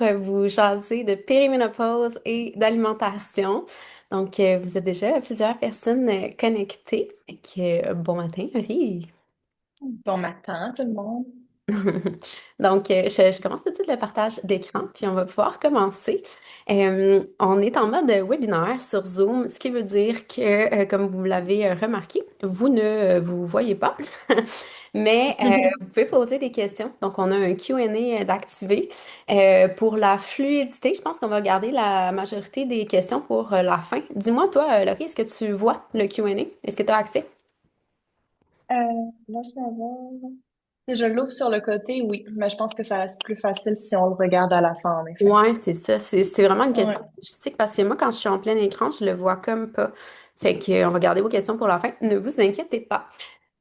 vous jaser de périménopause et d'alimentation. Donc, vous êtes déjà plusieurs personnes connectées. Bon matin, Marie. Bon matin, tout le monde. Donc, je commence tout de suite le partage d'écran, puis on va pouvoir commencer. On est en mode webinaire sur Zoom, ce qui veut dire que, comme vous l'avez remarqué, vous ne vous voyez pas, mais vous pouvez poser des questions. Donc, on a un Q&A d'activer. Pour la fluidité, je pense qu'on va garder la majorité des questions pour la fin. Dis-moi, toi, Laurie, est-ce que tu vois le Q&A? Est-ce que tu as accès? Euh, Laisse-moi voir. Si je l'ouvre sur le côté, oui, mais je pense que ça reste plus facile si on le regarde à la fin, en effet. Ouais, c'est ça. C'est vraiment une question Ouais. logistique parce que moi, quand je suis en plein écran, je le vois comme pas. Fait que, on va garder vos questions pour la fin. Ne vous inquiétez pas.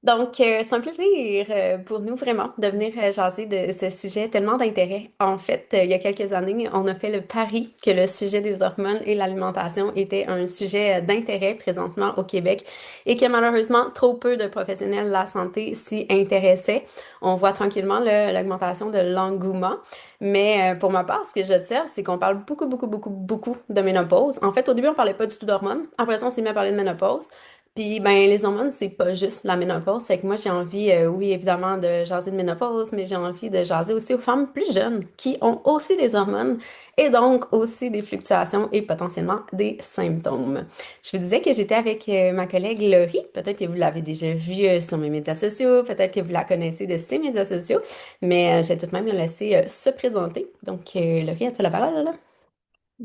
Donc, c'est un plaisir pour nous vraiment de venir jaser de ce sujet tellement d'intérêt. En fait, il y a quelques années, on a fait le pari que le sujet des hormones et l'alimentation était un sujet d'intérêt présentement au Québec et que malheureusement, trop peu de professionnels de la santé s'y intéressaient. On voit tranquillement l'augmentation de l'engouement. Mais pour ma part, ce que j'observe, c'est qu'on parle beaucoup de ménopause. En fait, au début, on parlait pas du tout d'hormones. Après ça, on s'est mis à parler de ménopause. Puis, ben, les hormones, c'est pas juste la ménopause. Fait que moi, j'ai envie, oui, évidemment, de jaser de ménopause, mais j'ai envie de jaser aussi aux femmes plus jeunes qui ont aussi des hormones et donc aussi des fluctuations et potentiellement des symptômes. Je vous disais que j'étais avec ma collègue Laurie. Peut-être que vous l'avez déjà vue sur mes médias sociaux, peut-être que vous la connaissez de ses médias sociaux, mais je vais tout de même la laisser se présenter. Donc, Laurie, à toi la parole, là.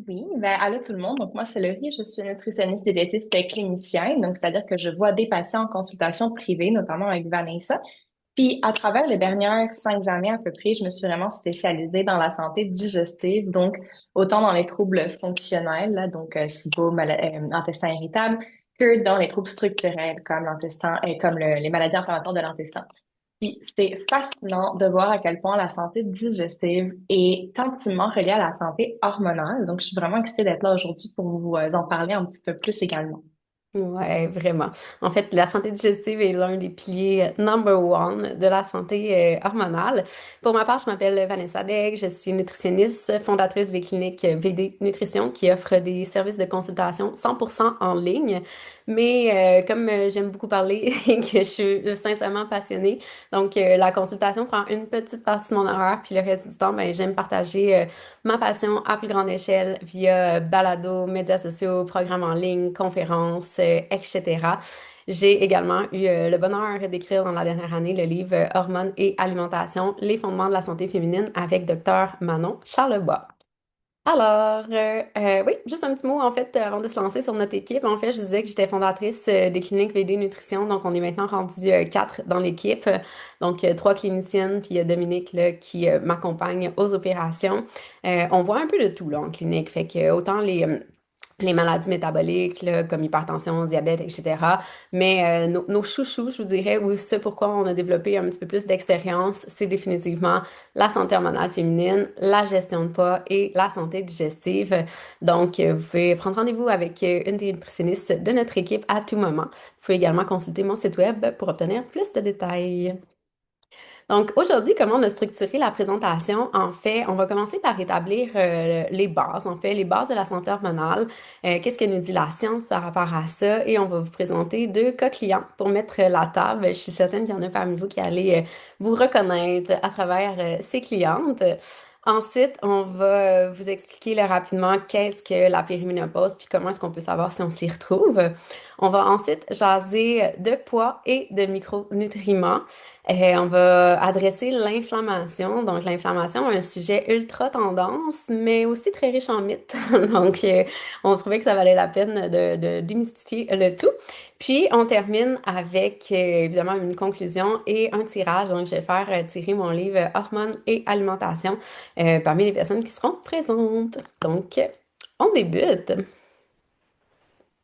Oui, ben allô tout le monde. Donc moi c'est Laurie, je suis nutritionniste et diététiste clinicienne. Donc c'est-à-dire que je vois des patients en consultation privée, notamment avec Vanessa. Puis à travers les dernières 5 années à peu près, je me suis vraiment spécialisée dans la santé digestive, donc autant dans les troubles fonctionnels, là, donc SIBO, intestin irritable, que dans les troubles structurels comme l'intestin et comme les maladies inflammatoires de l'intestin. Puis c'est fascinant de voir à quel point la santé digestive est intimement reliée à la santé hormonale. Donc, je suis vraiment excitée d'être là aujourd'hui pour vous en parler un petit peu plus également. Ouais, vraiment. En fait, la santé digestive est l'un des piliers number one de la santé hormonale. Pour ma part, je m'appelle Vanessa Degg, je suis nutritionniste, fondatrice des cliniques VD Nutrition qui offrent des services de consultation 100% en ligne. Mais comme j'aime beaucoup parler et que je suis sincèrement passionnée, donc la consultation prend une petite partie de mon horaire, puis le reste du temps, ben, j'aime partager ma passion à plus grande échelle via balado, médias sociaux, programmes en ligne, conférences, etc. J'ai également eu le bonheur d'écrire dans la dernière année le livre Hormones et alimentation, les fondements de la santé féminine avec Dr Manon Charlebois. Alors, oui, juste un petit mot en fait avant de se lancer sur notre équipe. En fait, je disais que j'étais fondatrice des cliniques VD Nutrition, donc on est maintenant rendu quatre dans l'équipe. Donc, trois cliniciennes, puis il y a Dominique là, qui m'accompagne aux opérations. On voit un peu de tout là en clinique, fait que autant les maladies métaboliques, là, comme hypertension, diabète, etc. Mais nos chouchous, je vous dirais, ou ce pourquoi on a développé un petit peu plus d'expérience, c'est définitivement la santé hormonale féminine, la gestion de poids et la santé digestive. Donc, vous pouvez prendre rendez-vous avec une des nutritionnistes de notre équipe à tout moment. Vous pouvez également consulter mon site web pour obtenir plus de détails. Donc aujourd'hui, comment on a structuré la présentation? En fait, on va commencer par établir les bases, en fait, les bases de la santé hormonale. Qu'est-ce que nous dit la science par rapport à ça? Et on va vous présenter deux cas clients pour mettre la table. Je suis certaine qu'il y en a parmi vous qui allez vous reconnaître à travers ces clientes. Ensuite, on va vous expliquer là, rapidement qu'est-ce que la périménopause, puis comment est-ce qu'on peut savoir si on s'y retrouve. On va ensuite jaser de poids et de micronutriments. On va adresser l'inflammation. Donc, l'inflammation est un sujet ultra tendance, mais aussi très riche en mythes. Donc, on trouvait que ça valait la peine de démystifier le tout. Puis, on termine avec, évidemment, une conclusion et un tirage. Donc, je vais faire tirer mon livre Hormones et alimentation parmi les personnes qui seront présentes. Donc, on débute.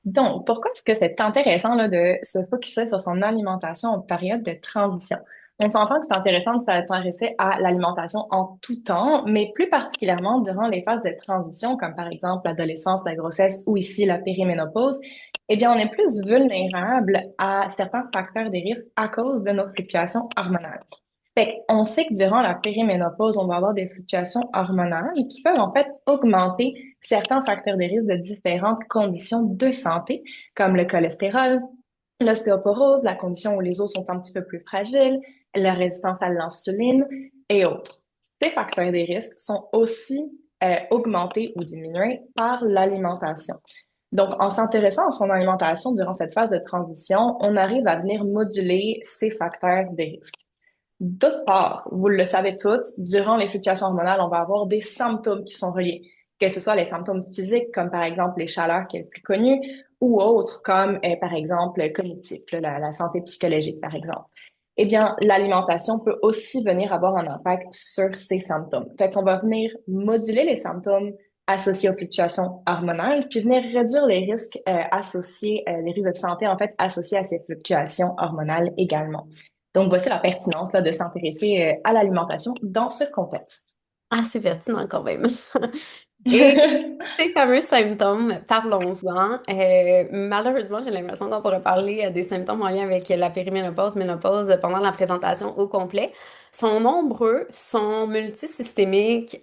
Donc, pourquoi est-ce que c'est intéressant là, de se focuser sur son alimentation en période de transition? On s'entend que c'est intéressant de s'intéresser à l'alimentation en tout temps, mais plus particulièrement durant les phases de transition, comme par exemple l'adolescence, la grossesse ou ici la périménopause. Eh bien, on est plus vulnérable à certains facteurs de risque à cause de nos fluctuations hormonales. Fait qu'on sait que durant la périménopause, on va avoir des fluctuations hormonales qui peuvent en fait augmenter certains facteurs de risque de différentes conditions de santé, comme le cholestérol, l'ostéoporose, la condition où les os sont un petit peu plus fragiles, la résistance à l'insuline et autres. Ces facteurs de risque sont aussi augmentés ou diminués par l'alimentation. Donc, en s'intéressant à son alimentation durant cette phase de transition, on arrive à venir moduler ces facteurs de risque. D'autre part, vous le savez tous, durant les fluctuations hormonales, on va avoir des symptômes qui sont reliés, que ce soit les symptômes physiques, comme par exemple les chaleurs qui est le plus connu, ou autres, comme par exemple cognitif, là, la santé psychologique, par exemple. Eh bien, l'alimentation peut aussi venir avoir un impact sur ces symptômes. Fait qu'on va venir moduler les symptômes associés aux fluctuations hormonales, puis venir réduire les risques associés, les risques de santé en fait associés à ces fluctuations hormonales également. Donc, voici la pertinence là, de s'intéresser à l'alimentation dans ce contexte. Assez pertinent quand même. Et ces fameux symptômes, parlons-en. Malheureusement, j'ai l'impression qu'on pourrait parler des symptômes en lien avec la périménopause, ménopause pendant la présentation au complet. Sont nombreux, sont multisystémiques,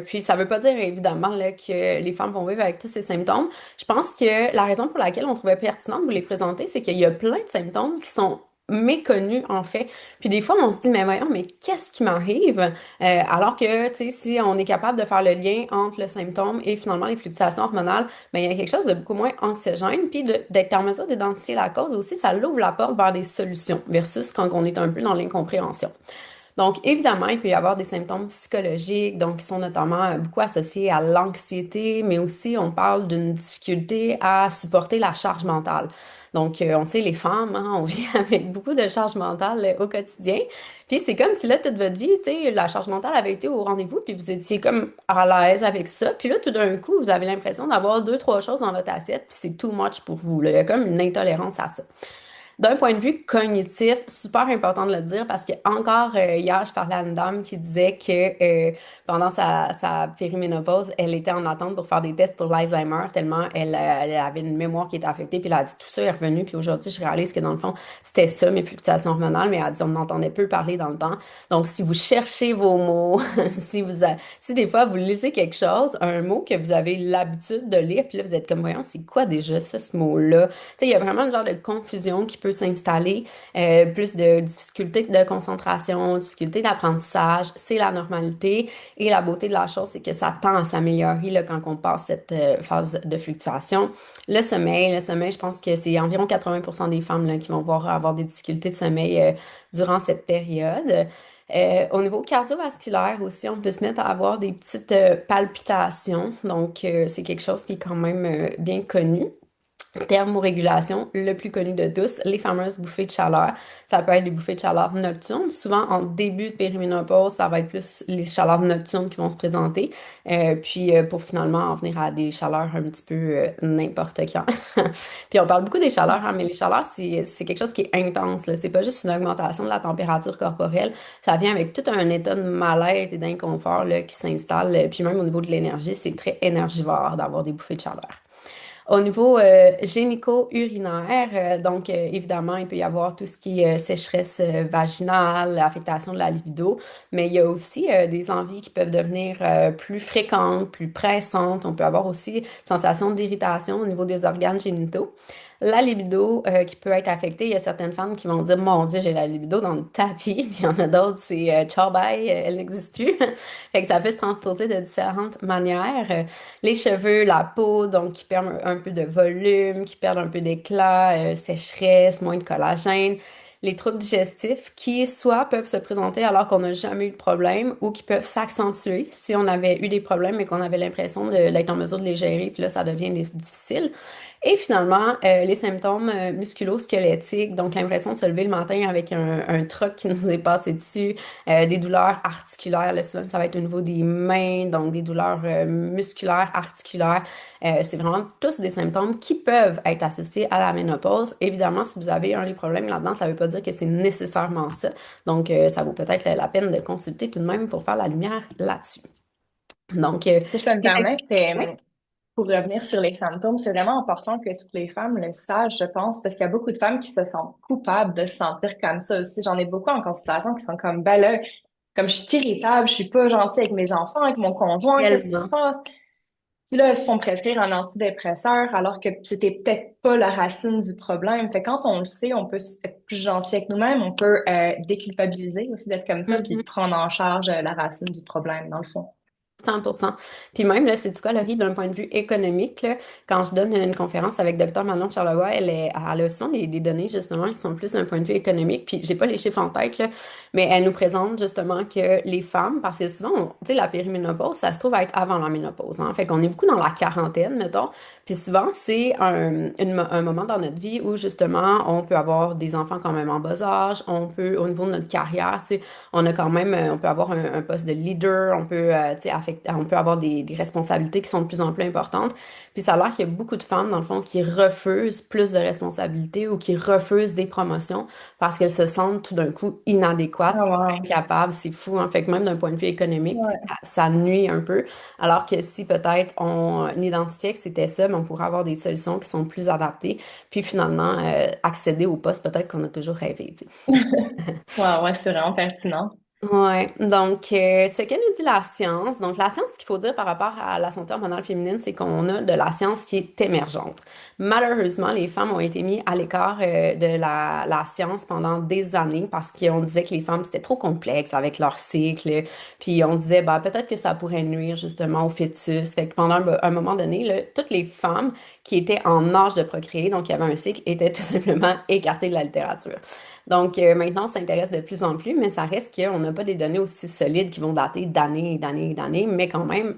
puis ça veut pas dire évidemment là, que les femmes vont vivre avec tous ces symptômes. Je pense que la raison pour laquelle on trouvait pertinent de vous les présenter, c'est qu'il y a plein de symptômes qui sont méconnus en fait. Puis des fois, on se dit, mais voyons, mais qu'est-ce qui m'arrive? Alors que, tu sais, si on est capable de faire le lien entre le symptôme et finalement les fluctuations hormonales, ben, il y a quelque chose de beaucoup moins anxiogène. Puis d'être en mesure d'identifier la cause aussi, ça l'ouvre la porte vers des solutions versus quand on est un peu dans l'incompréhension. Donc, évidemment, il peut y avoir des symptômes psychologiques, donc qui sont notamment beaucoup associés à l'anxiété, mais aussi on parle d'une difficulté à supporter la charge mentale. Donc, on sait, les femmes, hein, on vit avec beaucoup de charge mentale au quotidien. Puis c'est comme si là, toute votre vie, tu sais, la charge mentale avait été au rendez-vous, puis vous étiez comme à l'aise avec ça. Puis là, tout d'un coup, vous avez l'impression d'avoir deux, trois choses dans votre assiette, puis c'est too much pour vous, là. Il y a comme une intolérance à ça. D'un point de vue cognitif, super important de le dire parce que encore hier, je parlais à une dame qui disait que pendant sa périménopause, elle était en attente pour faire des tests pour l'Alzheimer tellement elle avait une mémoire qui était affectée. Puis elle a dit tout ça est revenu. Puis aujourd'hui, je réalise que dans le fond, c'était ça, mes fluctuations hormonales. Mais elle a dit on entendait peu parler dans le temps. Donc, si vous cherchez vos mots, si des fois vous lisez quelque chose, un mot que vous avez l'habitude de lire, puis là vous êtes comme voyons, c'est quoi déjà ça, ce mot-là? Tu sais, il y a vraiment un genre de confusion qui peut s'installer, plus de difficultés de concentration, difficultés d'apprentissage, c'est la normalité. Et la beauté de la chose, c'est que ça tend à s'améliorer là, quand on passe cette phase de fluctuation. Le sommeil, je pense que c'est environ 80% des femmes là, qui vont voir avoir des difficultés de sommeil durant cette période. Au niveau cardiovasculaire aussi, on peut se mettre à avoir des petites palpitations. Donc, c'est quelque chose qui est quand même bien connu. Thermorégulation, le plus connu de tous, les fameuses bouffées de chaleur. Ça peut être des bouffées de chaleur nocturnes. Souvent, en début de périménopause, ça va être plus les chaleurs nocturnes qui vont se présenter. Puis, pour finalement en venir à des chaleurs un petit peu n'importe quand. Puis, on parle beaucoup des chaleurs, hein, mais les chaleurs, c'est quelque chose qui est intense, là. C'est pas juste une augmentation de la température corporelle. Ça vient avec tout un état de mal-être et d'inconfort là, qui s'installe. Puis, même au niveau de l'énergie, c'est très énergivore d'avoir des bouffées de chaleur. Au niveau génico-urinaire, donc évidemment, il peut y avoir tout ce qui est sécheresse vaginale, affectation de la libido, mais il y a aussi des envies qui peuvent devenir plus fréquentes, plus pressantes. On peut avoir aussi sensation d'irritation au niveau des organes génitaux. La libido qui peut être affectée, il y a certaines femmes qui vont dire, Mon Dieu, j'ai la libido dans le tapis. Puis il y en a d'autres, c'est ciao bye, elle n'existe plus. Fait que ça peut se transposer de différentes manières. Les cheveux, la peau, donc qui perdent un peu de volume, qui perdent un peu d'éclat, sécheresse, moins de collagène. Les troubles digestifs qui soit peuvent se présenter alors qu'on n'a jamais eu de problème ou qui peuvent s'accentuer si on avait eu des problèmes et qu'on avait l'impression d'être en mesure de les gérer, puis là, ça devient difficile. Et finalement, les symptômes musculo-squelettiques, donc l'impression de se lever le matin avec un truc qui nous est passé dessus, des douleurs articulaires, là, souvent ça va être au niveau des mains, donc des douleurs musculaires, articulaires. C'est vraiment tous des symptômes qui peuvent être associés à la ménopause. Évidemment, si vous avez un des problèmes là-dedans, ça ne veut pas dire que c'est nécessairement ça. Donc, ça vaut peut-être la peine de consulter tout de même pour faire la lumière là-dessus. Donc, Si je peux me c'est- permettre, oui. pour revenir sur les symptômes, c'est vraiment important que toutes les femmes le sachent, je pense, parce qu'il y a beaucoup de femmes qui se sentent coupables de se sentir comme ça aussi. J'en ai beaucoup en consultation qui sont comme, ben là, comme je suis irritable, je suis pas gentille avec mes enfants, avec mon conjoint, qu'est-ce qui se Tellement. passe? Puis là, elles se font prescrire un antidépresseur alors que c'était peut-être pas la racine du problème. Fait que quand on le sait, on peut être plus gentil avec nous-mêmes, on peut déculpabiliser aussi d'être comme ça, puis prendre en charge la racine du problème, dans le fond. 100%. Puis même, là, c'est du quoi, Laurie, d'un point de vue économique, là, quand je donne une conférence avec Dr. Manon Charlevoix, elle a souvent des données, justement, qui sont plus d'un point de vue économique. Puis j'ai pas les chiffres en tête, là, mais elle nous présente, justement, que les femmes, parce que souvent, tu sais, la périménopause, ça se trouve à être avant la ménopause, hein. Fait qu'on est beaucoup dans la quarantaine, mettons. Puis souvent, c'est un moment dans notre vie où, justement, on peut avoir des enfants quand même en bas âge, on peut, au niveau de notre carrière, tu sais, on a quand même, on peut avoir un poste de leader, on peut, tu sais, on peut avoir des responsabilités qui sont de plus en plus importantes. Puis ça a l'air qu'il y a beaucoup de femmes, dans le fond, qui refusent plus de responsabilités ou qui refusent des promotions parce qu'elles se sentent tout d'un coup inadéquates, Ah, wow. incapables. C'est fou, hein? Fait que même d'un point de vue économique, Ouais. ça nuit un peu. Alors que si peut-être on identifiait que c'était ça, mais on pourrait avoir des solutions qui sont plus adaptées, puis finalement accéder au poste peut-être qu'on a toujours rêvé, tu sais. Ouais, ouais, c'est vraiment pertinent. Ouais, donc ce que nous dit la science, donc la science, ce qu'il faut dire par rapport à la santé hormonale féminine, c'est qu'on a de la science qui est émergente. Malheureusement, les femmes ont été mises à l'écart de la science pendant des années parce qu'on disait que les femmes, c'était trop complexe avec leur cycle, puis on disait, bah, peut-être que ça pourrait nuire justement au fœtus. Fait que pendant un moment donné, là, toutes les femmes qui étaient en âge de procréer, donc qui avaient un cycle, étaient tout simplement écartées de la littérature. Donc maintenant, on s'intéresse de plus en plus, mais ça reste qu'on n'a pas des données aussi solides qui vont dater d'années et d'années et d'années, mais quand même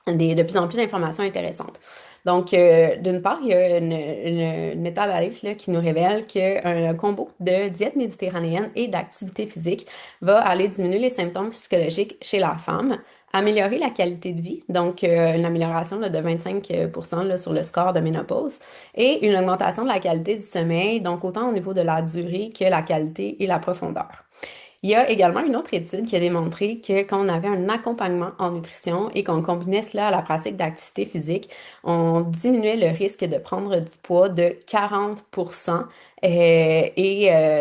de plus en plus d'informations intéressantes. Donc, d'une part, il y a une méta-analyse là, qui nous révèle qu'un combo de diète méditerranéenne et d'activité physique va aller diminuer les symptômes psychologiques chez la femme, améliorer la qualité de vie, donc une amélioration là, de 25% là, sur le score de ménopause, et une augmentation de la qualité du sommeil, donc autant au niveau de la durée que la qualité et la profondeur. Il y a également une autre étude qui a démontré que quand on avait un accompagnement en nutrition et qu'on combinait cela à la pratique d'activité physique, on diminuait le risque de prendre du poids de 40%.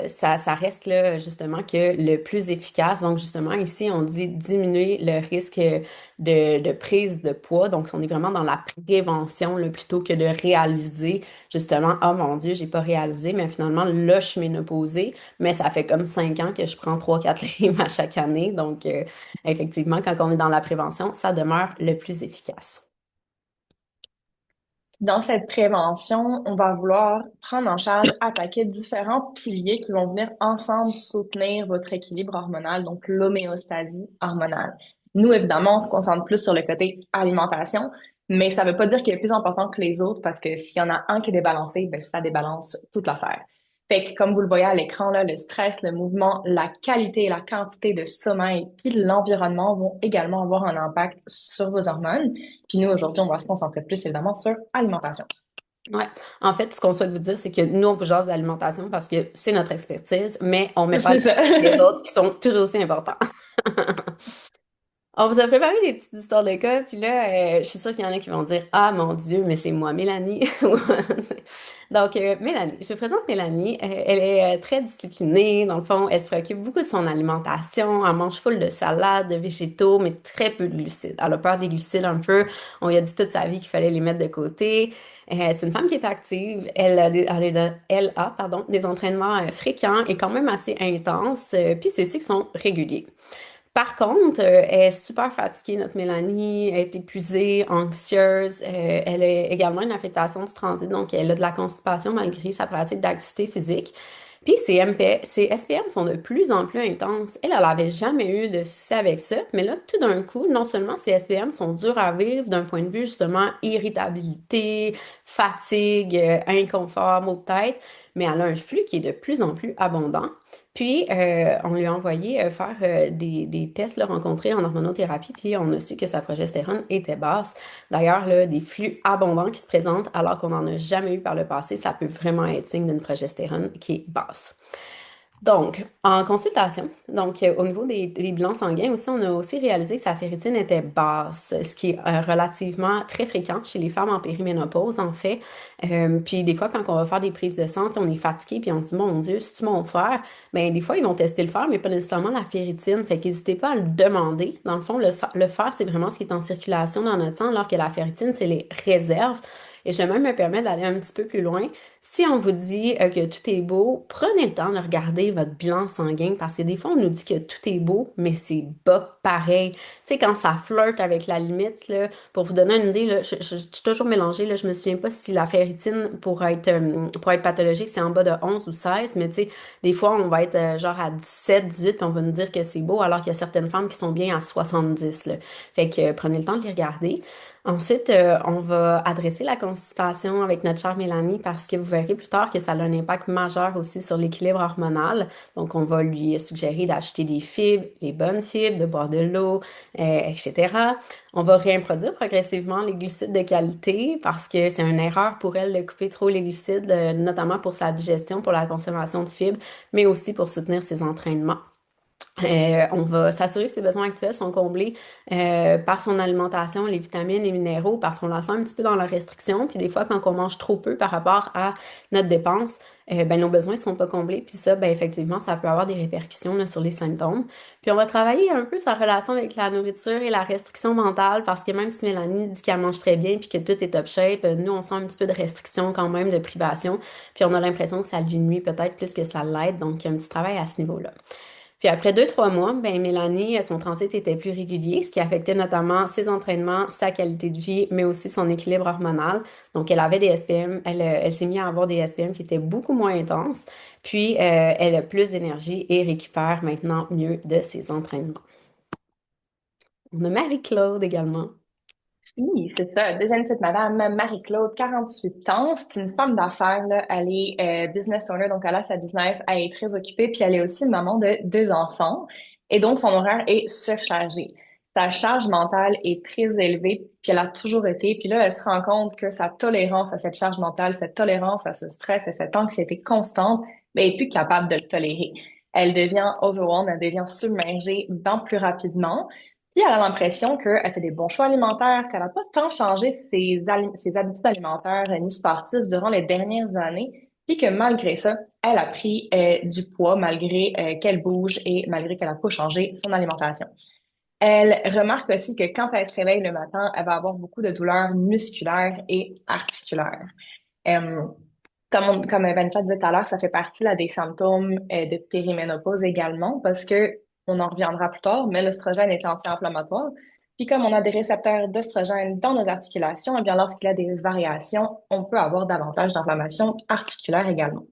Ça reste là justement que le plus efficace. Donc justement ici, on dit diminuer le risque de prise de poids. Donc on est vraiment dans la prévention là, plutôt que de réaliser justement, oh mon Dieu, j'ai pas réalisé, mais finalement là, je suis ménopausée. Mais ça fait comme 5 ans que je prends 3-4 livres à chaque année. Donc, effectivement, quand on est dans la prévention, ça demeure le plus efficace. Dans cette prévention, on va vouloir prendre en charge, attaquer différents piliers qui vont venir ensemble soutenir votre équilibre hormonal, donc l'homéostasie hormonale. Nous, évidemment, on se concentre plus sur le côté alimentation, mais ça ne veut pas dire qu'il est plus important que les autres parce que s'il y en a un qui est débalancé, ben, ça débalance toute l'affaire. Fait que, comme vous le voyez à l'écran, là, le stress, le mouvement, la qualité et la quantité de sommeil, puis l'environnement vont également avoir un impact sur vos hormones. Puis nous, aujourd'hui, on va se concentrer plus évidemment sur alimentation. Ouais. En fait, ce qu'on souhaite vous dire, c'est que nous, on vous jase d'alimentation parce que c'est notre expertise, mais on met pas C'est les ça. les autres qui sont toujours aussi importants. On vous a préparé des petites histoires de cas, puis là, je suis sûre qu'il y en a qui vont dire, ah mon Dieu, mais c'est moi, Mélanie. Donc, Mélanie, je vous présente Mélanie. Elle est très disciplinée, dans le fond, elle se préoccupe beaucoup de son alimentation, elle mange full de salades, de végétaux, mais très peu de glucides. Elle a peur des glucides un peu. On lui a dit toute sa vie qu'il fallait les mettre de côté. C'est une femme qui est active. Elle a, des entraînements fréquents et quand même assez intenses, puis c'est ceux qui sont réguliers. Par contre, elle est super fatiguée, notre Mélanie, elle est épuisée, anxieuse, elle a également une affectation du transit, donc elle a de la constipation malgré sa pratique d'activité physique. Puis ses SPM sont de plus en plus intenses. Elle avait jamais eu de soucis avec ça, mais là, tout d'un coup, non seulement ses SPM sont durs à vivre d'un point de vue justement irritabilité, fatigue, inconfort, maux de tête, mais elle a un flux qui est de plus en plus abondant. Puis, on lui a envoyé faire des tests là, rencontrés en hormonothérapie, puis on a su que sa progestérone était basse. D'ailleurs, là, des flux abondants qui se présentent alors qu'on n'en a jamais eu par le passé, ça peut vraiment être signe d'une progestérone qui est basse. Donc, en consultation, au niveau des bilans sanguins aussi, on a aussi réalisé que sa ferritine était basse, ce qui est relativement très fréquent chez les femmes en périménopause, en fait. Puis des fois, quand on va faire des prises de sang, tu sais, on est fatigué, puis on se dit, mon Dieu, c'est-tu mon fer? Ben, des fois, ils vont tester le fer, mais pas nécessairement la ferritine. Fait qu'hésitez pas à le demander. Dans le fond, le fer, c'est vraiment ce qui est en circulation dans notre sang, alors que la ferritine, c'est les réserves. Et je vais même me permettre d'aller un petit peu plus loin. Si on vous dit que tout est beau, prenez le temps de regarder votre bilan sanguin parce que des fois, on nous dit que tout est beau, mais c'est pas pareil. Tu sais, quand ça flirte avec la limite, là, pour vous donner une idée, là, je suis toujours mélangée, là, je me souviens pas si la ferritine, pour être pathologique, c'est en bas de 11 ou 16, mais tu sais, des fois, on va être genre à 17, 18, puis on va nous dire que c'est beau, alors qu'il y a certaines femmes qui sont bien à 70, là. Fait que prenez le temps de les regarder. Ensuite, on va adresser la constipation avec notre chère Mélanie parce que vous verrez plus tard que ça a un impact majeur aussi sur l'équilibre hormonal. Donc, on va lui suggérer d'acheter des fibres, les bonnes fibres, de boire de l'eau, etc. On va réintroduire progressivement les glucides de qualité parce que c'est une erreur pour elle de couper trop les glucides, notamment pour sa digestion, pour la consommation de fibres, mais aussi pour soutenir ses entraînements. On va s'assurer que ses besoins actuels sont comblés par son alimentation, les vitamines, les minéraux, parce qu'on la sent un petit peu dans la restriction. Puis des fois, quand on mange trop peu par rapport à notre dépense, ben, nos besoins ne sont pas comblés. Puis ça, ben, effectivement, ça peut avoir des répercussions là, sur les symptômes. Puis on va travailler un peu sa relation avec la nourriture et la restriction mentale, parce que même si Mélanie dit qu'elle mange très bien puis que tout est top shape, nous, on sent un petit peu de restriction quand même, de privation. Puis on a l'impression que ça lui nuit peut-être plus que ça l'aide. Donc, il y a un petit travail à ce niveau-là. Puis après 2, 3 mois, ben Mélanie, son transit était plus régulier, ce qui affectait notamment ses entraînements, sa qualité de vie, mais aussi son équilibre hormonal. Donc elle avait des SPM, elle s'est mise à avoir des SPM qui étaient beaucoup moins intenses. Puis elle a plus d'énergie et récupère maintenant mieux de ses entraînements. On a Marie-Claude également. Oui, c'est ça. Deuxième petite madame, Marie-Claude, 48 ans. C'est une femme d'affaires, là. Elle est business owner, donc elle a sa business, elle est très occupée, puis elle est aussi maman de 2 enfants. Et donc, son horaire est surchargé. Sa charge mentale est très élevée, puis elle a toujours été. Puis là, elle se rend compte que sa tolérance à cette charge mentale, cette tolérance à ce stress et cette anxiété constante, ben, elle est plus capable de le tolérer. Elle devient overwhelmed, elle devient submergée bien plus rapidement. Puis elle a l'impression qu'elle fait des bons choix alimentaires, qu'elle n'a pas tant changé ses habitudes alimentaires ni sportives durant les dernières années, puis que malgré ça, elle a pris du poids malgré qu'elle bouge et malgré qu'elle n'a pas changé son alimentation. Elle remarque aussi que quand elle se réveille le matin, elle va avoir beaucoup de douleurs musculaires et articulaires. Euh, comme Vanessa disait tout à l'heure, ça fait partie là, des symptômes de périménopause également, parce que on en reviendra plus tard, mais l'œstrogène est anti-inflammatoire. Puis comme on a des récepteurs d'œstrogène dans nos articulations, eh bien lorsqu'il y a des variations, on peut avoir davantage d'inflammation articulaire également.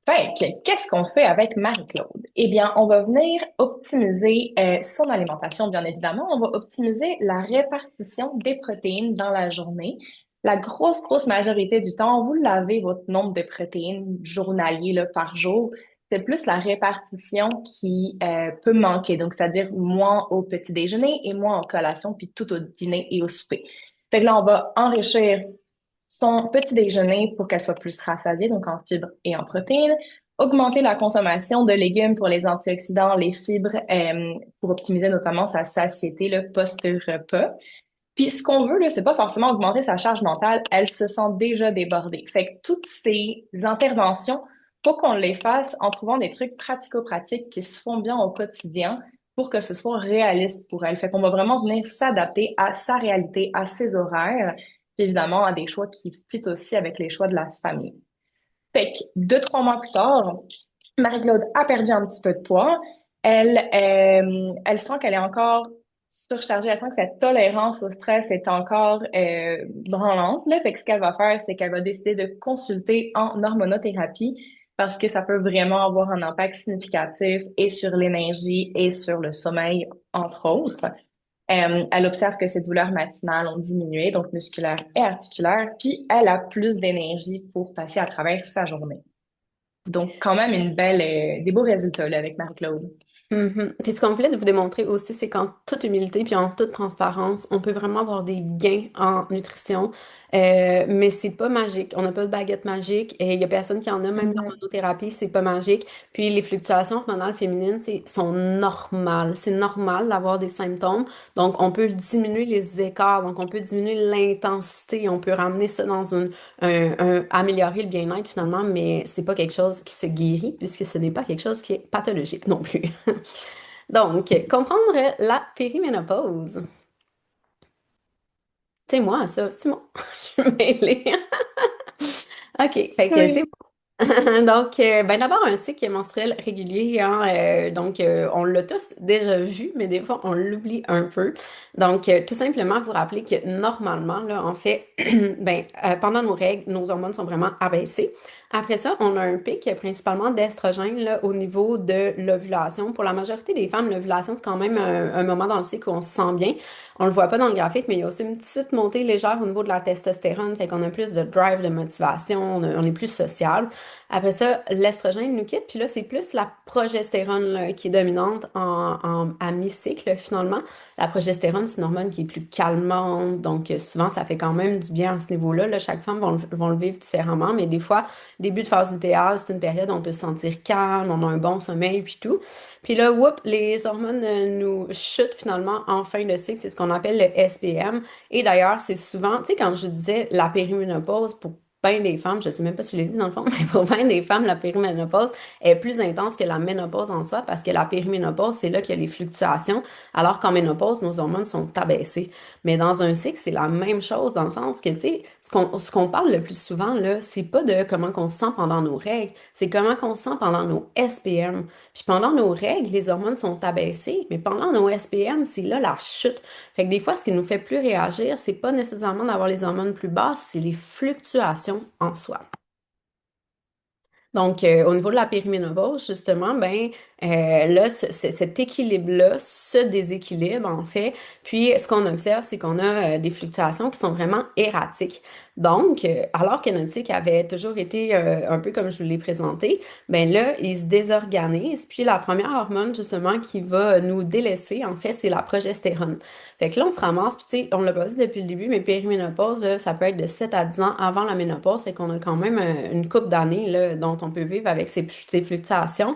Fait que, qu'est-ce qu'on fait avec Marie-Claude? Eh bien, on va venir optimiser son alimentation, bien évidemment. On va optimiser la répartition des protéines dans la journée. La grosse majorité du temps, vous l'avez, votre nombre de protéines journalier là, par jour. C'est plus la répartition qui peut manquer. Donc, c'est-à-dire moins au petit déjeuner et moins en collation, puis tout au dîner et au souper. Fait que là, on va enrichir son petit déjeuner pour qu'elle soit plus rassasiée, donc en fibres et en protéines, augmenter la consommation de légumes pour les antioxydants, les fibres, pour optimiser notamment sa satiété, le post-repas. Puis ce qu'on veut, là, c'est pas forcément augmenter sa charge mentale, elle se sent déjà débordée. Fait que toutes ces interventions, faut qu'on les fasse en trouvant des trucs pratico-pratiques qui se font bien au quotidien pour que ce soit réaliste pour elle. Fait qu'on va vraiment venir s'adapter à sa réalité, à ses horaires, puis évidemment à des choix qui fit aussi avec les choix de la famille. Fait que 2, 3 mois plus tard, Marie-Claude a perdu un petit peu de poids. Elle sent qu'elle est encore surchargée. Elle sent que cette tolérance au stress est encore branlante. Là. Fait que ce qu'elle va faire, c'est qu'elle va décider de consulter en hormonothérapie parce que ça peut vraiment avoir un impact significatif et sur l'énergie et sur le sommeil, entre autres. Elle observe que ses douleurs matinales ont diminué, donc musculaires et articulaires, puis elle a plus d'énergie pour passer à travers sa journée. Donc, quand même, des beaux résultats là, avec Marie-Claude. Mhm. Puis ce qu'on voulait vous démontrer aussi, c'est qu'en toute humilité puis en toute transparence, on peut vraiment avoir des gains en nutrition, mais c'est pas magique. On n'a pas de baguette magique et il y a personne qui en a, même Mhm. l'hormonothérapie, c'est pas magique. Puis les fluctuations hormonales féminines, sont normales. C'est normal d'avoir des symptômes. Donc on peut diminuer les écarts, donc on peut diminuer l'intensité, on peut ramener ça dans améliorer le bien-être finalement, mais c'est pas quelque chose qui se guérit puisque ce n'est pas quelque chose qui est pathologique non plus. Donc, comprendre la périménopause. C'est moi, ça. C'est moi. Je suis mêlée. OK, fait que c'est Oui. donc, ben d'abord, un cycle menstruel régulier, hein, donc, on l'a tous déjà vu, mais des fois, on l'oublie un peu. Donc, tout simplement, vous rappeler que normalement, là, en fait, ben, pendant nos règles, nos hormones sont vraiment abaissées. Après ça, on a un pic principalement d'estrogène là, au niveau de l'ovulation. Pour la majorité des femmes, l'ovulation, c'est quand même un moment dans le cycle où on se sent bien. On le voit pas dans le graphique, mais il y a aussi une petite montée légère au niveau de la testostérone, fait qu'on a plus de drive, de motivation, on est plus sociable. Après ça, l'estrogène nous quitte, puis là, c'est plus la progestérone là, qui est dominante à mi-cycle, finalement. La progestérone, c'est une hormone qui est plus calmante, donc souvent, ça fait quand même du bien à ce niveau-là. Là, chaque femme va le vivre différemment, mais des fois, début de phase lutéale, c'est une période où on peut se sentir calme, on a un bon sommeil, puis tout. Puis là, whoop, les hormones nous chutent finalement en fin de cycle, c'est ce qu'on appelle le SPM. Et d'ailleurs, c'est souvent, tu sais, quand je disais la périménopause, pour bien des femmes, je sais même pas si je l'ai dit dans le fond, mais pour bien des femmes, la périménopause est plus intense que la ménopause en soi parce que la périménopause, c'est là qu'il y a les fluctuations, alors qu'en ménopause, nos hormones sont abaissées. Mais dans un cycle, c'est la même chose dans le sens que, tu sais, ce qu'on parle le plus souvent, là, c'est pas de comment qu'on se sent pendant nos règles, c'est comment qu'on se sent pendant nos SPM. Puis pendant nos règles, les hormones sont abaissées, mais pendant nos SPM, c'est là la chute. Fait que des fois, ce qui nous fait plus réagir, c'est pas nécessairement d'avoir les hormones plus basses, c'est les fluctuations en soi. Donc, au niveau de la périménopause, justement, ben là, cet équilibre-là se déséquilibre, en fait. Puis, ce qu'on observe, c'est qu'on a des fluctuations qui sont vraiment erratiques. Donc, alors que notre cycle avait toujours été un peu comme je vous l'ai présenté, ben là, il se désorganise. Puis, la première hormone, justement, qui va nous délaisser, en fait, c'est la progestérone. Fait que là, on se ramasse, puis tu sais, on l'a pas dit depuis le début, mais périménopause, là, ça peut être de 7 à 10 ans avant la ménopause, fait qu'on a quand même une couple d'années là, dont on peut vivre avec ces fluctuations.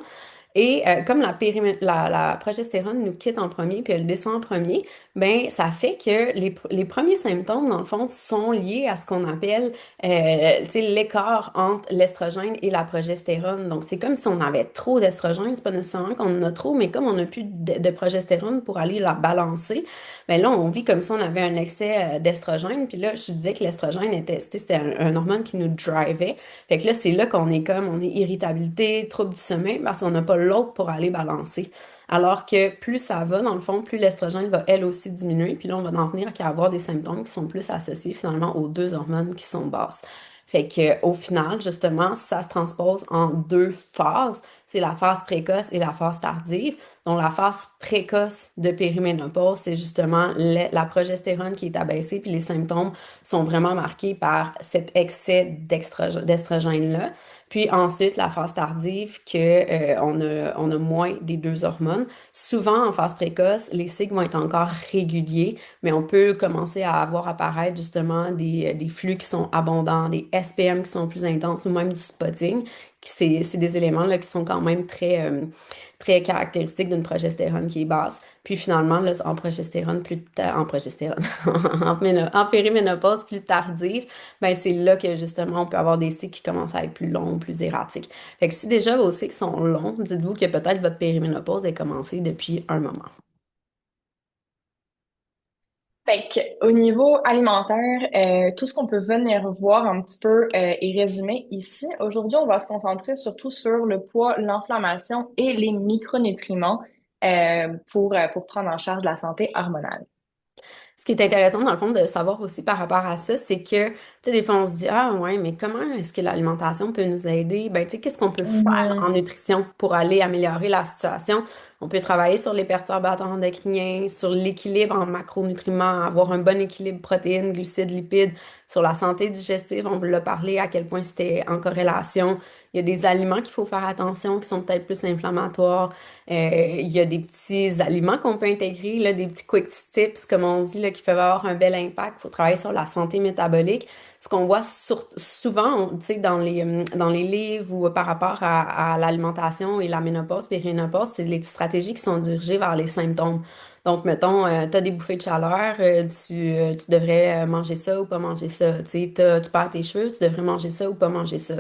Et comme la progestérone nous quitte en premier, puis elle descend en premier, ben ça fait que les premiers symptômes, dans le fond, sont liés à ce qu'on appelle tu sais, l'écart entre l'estrogène et la progestérone. Donc, c'est comme si on avait trop d'estrogène. C'est pas nécessairement qu'on en a trop, mais comme on n'a plus de progestérone pour aller la balancer, ben là, on vit comme si on avait un excès d'estrogène. Puis là, je disais que l'estrogène c'était un hormone qui nous drivait. Fait que là, c'est là qu'on est comme, on est irritabilité, trouble du sommeil, parce qu'on n'a pas l'autre pour aller balancer. Alors que plus ça va, dans le fond, plus l'estrogène va elle aussi diminuer. Puis là, on va en venir qu'à avoir des symptômes qui sont plus associés finalement aux deux hormones qui sont basses. Fait que, au final, justement, ça se transpose en deux phases. C'est la phase précoce et la phase tardive. Donc, la phase précoce de périménopause, c'est justement la progestérone qui est abaissée, puis les symptômes sont vraiment marqués par cet excès d'estrogène-là. Puis ensuite, la phase tardive, on a moins des deux hormones. Souvent, en phase précoce, les cycles vont être encore réguliers, mais on peut commencer à avoir apparaître justement des flux qui sont abondants, des SPM qui sont plus intenses ou même du spotting. C'est des éléments là, qui sont quand même très caractéristiques d'une progestérone qui est basse. Puis finalement, là, en progestérone, en périménopause plus tardive, ben c'est là que justement on peut avoir des cycles qui commencent à être plus longs, plus erratiques. Fait que si déjà vos cycles sont longs, dites-vous que peut-être votre périménopause est commencée depuis un moment. Fait que, au niveau alimentaire, tout ce qu'on peut venir voir un petit peu est résumé ici. Aujourd'hui, on va se concentrer surtout sur le poids, l'inflammation et les micronutriments pour prendre en charge la santé hormonale. Ce qui est intéressant, dans le fond, de savoir aussi par rapport à ça, c'est que, tu sais, des fois, on se dit, ah ouais, mais comment est-ce que l'alimentation peut nous aider? Ben, tu sais, qu'est-ce qu'on peut faire en Mhm. nutrition pour aller améliorer la situation? On peut travailler sur les perturbateurs endocriniens, sur l'équilibre en macronutriments, avoir un bon équilibre protéines, glucides, lipides, sur la santé digestive. On l'a parlé à quel point c'était en corrélation. Il y a des aliments qu'il faut faire attention, qui sont peut-être plus inflammatoires. Il y a des petits aliments qu'on peut intégrer, là, des petits quick tips, comme on dit, là, qui peuvent avoir un bel impact. Il faut travailler sur la santé métabolique. Ce qu'on voit souvent, tu sais, dans les livres ou par rapport à l'alimentation et la ménopause, périnopause, c'est les stratégies qui sont dirigées vers les symptômes. Donc, mettons, tu as des bouffées de chaleur, tu devrais manger ça ou pas manger ça. Tu sais, tu perds tes cheveux, tu devrais manger ça ou pas manger ça.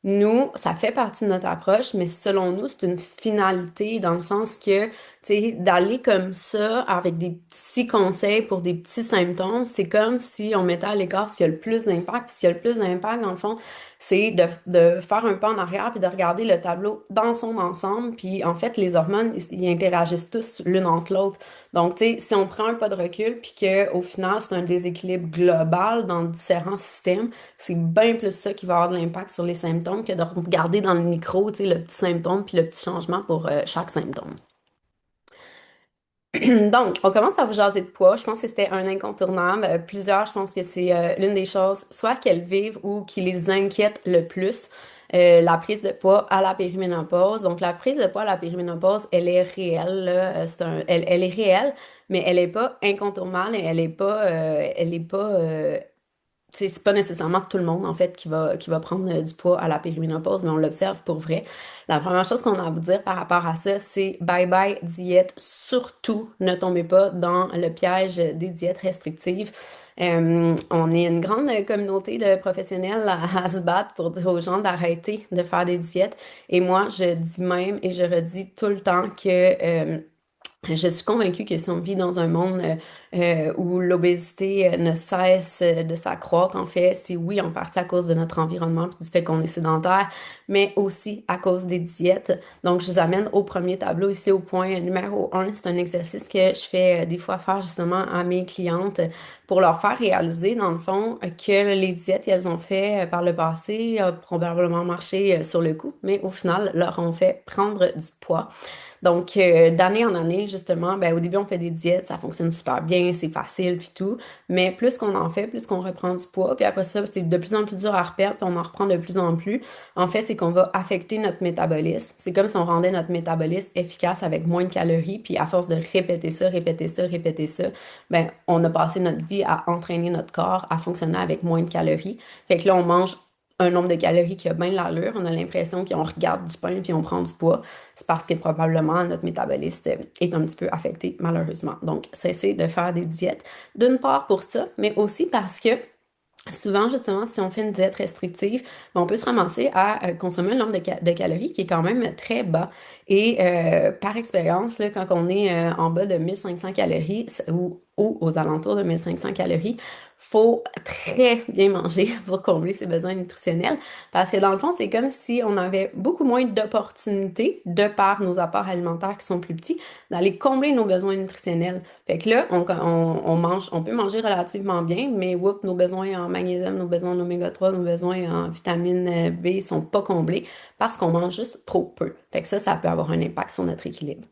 Nous, ça fait partie de notre approche, mais selon nous, c'est une finalité dans le sens que, tu sais, d'aller comme ça avec des petits conseils pour des petits symptômes, c'est comme si on mettait à l'écart ce qui a le plus d'impact. Puis ce qui a le plus d'impact, dans le fond, c'est de faire un pas en arrière puis de regarder le tableau dans son ensemble. Puis en fait, les hormones, ils interagissent tous l'une entre l'autre. Donc, tu sais, si on prend un pas de recul puis que au final, c'est un déséquilibre global dans différents systèmes, c'est bien plus ça qui va avoir de l'impact sur les symptômes que de regarder dans le micro, tu sais, le petit symptôme puis le petit changement pour chaque symptôme. Donc, on commence par vous jaser de poids. Je pense que c'était un incontournable. Plusieurs, je pense que c'est l'une des choses, soit qu'elles vivent ou qui les inquiète le plus, la prise de poids à la périménopause. Donc, la prise de poids à la périménopause, elle est réelle, là. Elle est réelle, mais elle est pas incontournable et elle est pas tu sais, c'est pas nécessairement tout le monde, en fait, qui va prendre du poids à la périménopause, mais on l'observe pour vrai. La première chose qu'on a à vous dire par rapport à ça, c'est bye bye diète. Surtout, ne tombez pas dans le piège des diètes restrictives. On est une grande communauté de professionnels à se battre pour dire aux gens d'arrêter de faire des diètes. Et moi, je dis même et je redis tout le temps que je suis convaincue que si on vit dans un monde où l'obésité ne cesse de s'accroître, en fait, c'est oui, en partie à cause de notre environnement puis du fait qu'on est sédentaire, mais aussi à cause des diètes. Donc, je vous amène au premier tableau ici au point numéro un. C'est un exercice que je fais des fois faire justement à mes clientes pour leur faire réaliser, dans le fond, que les diètes qu'elles ont fait par le passé ont probablement marché sur le coup, mais au final, leur ont fait prendre du poids. Donc, d'année en année, justement, ben, au début, on fait des diètes, ça fonctionne super bien, c'est facile, puis tout. Mais plus qu'on en fait, plus qu'on reprend du poids. Puis après ça, c'est de plus en plus dur à reperdre, puis on en reprend de plus en plus. En fait, c'est qu'on va affecter notre métabolisme. C'est comme si on rendait notre métabolisme efficace avec moins de calories. Puis à force de répéter ça, répéter ça, répéter ça, ben, on a passé notre vie à entraîner notre corps à fonctionner avec moins de calories. Fait que là, on mange un nombre de calories qui a bien de l'allure. On a l'impression qu'on regarde du pain puis on prend du poids. C'est parce que probablement notre métabolisme est un petit peu affecté, malheureusement. Donc, cessez de faire des diètes. D'une part pour ça, mais aussi parce que souvent, justement, si on fait une diète restrictive, ben, on peut se ramasser à consommer un nombre de calories qui est quand même très bas. Et par expérience, là, quand on est en bas de 1500 calories ou aux alentours de 1500 calories, faut très bien manger pour combler ses besoins nutritionnels. Parce que dans le fond, c'est comme si on avait beaucoup moins d'opportunités, de par nos apports alimentaires qui sont plus petits, d'aller combler nos besoins nutritionnels. Fait que là, on mange, on peut manger relativement bien, mais whoop, nos besoins en magnésium, nos besoins en oméga 3, nos besoins en vitamine B sont pas comblés parce qu'on mange juste trop peu. Fait que ça peut avoir un impact sur notre équilibre.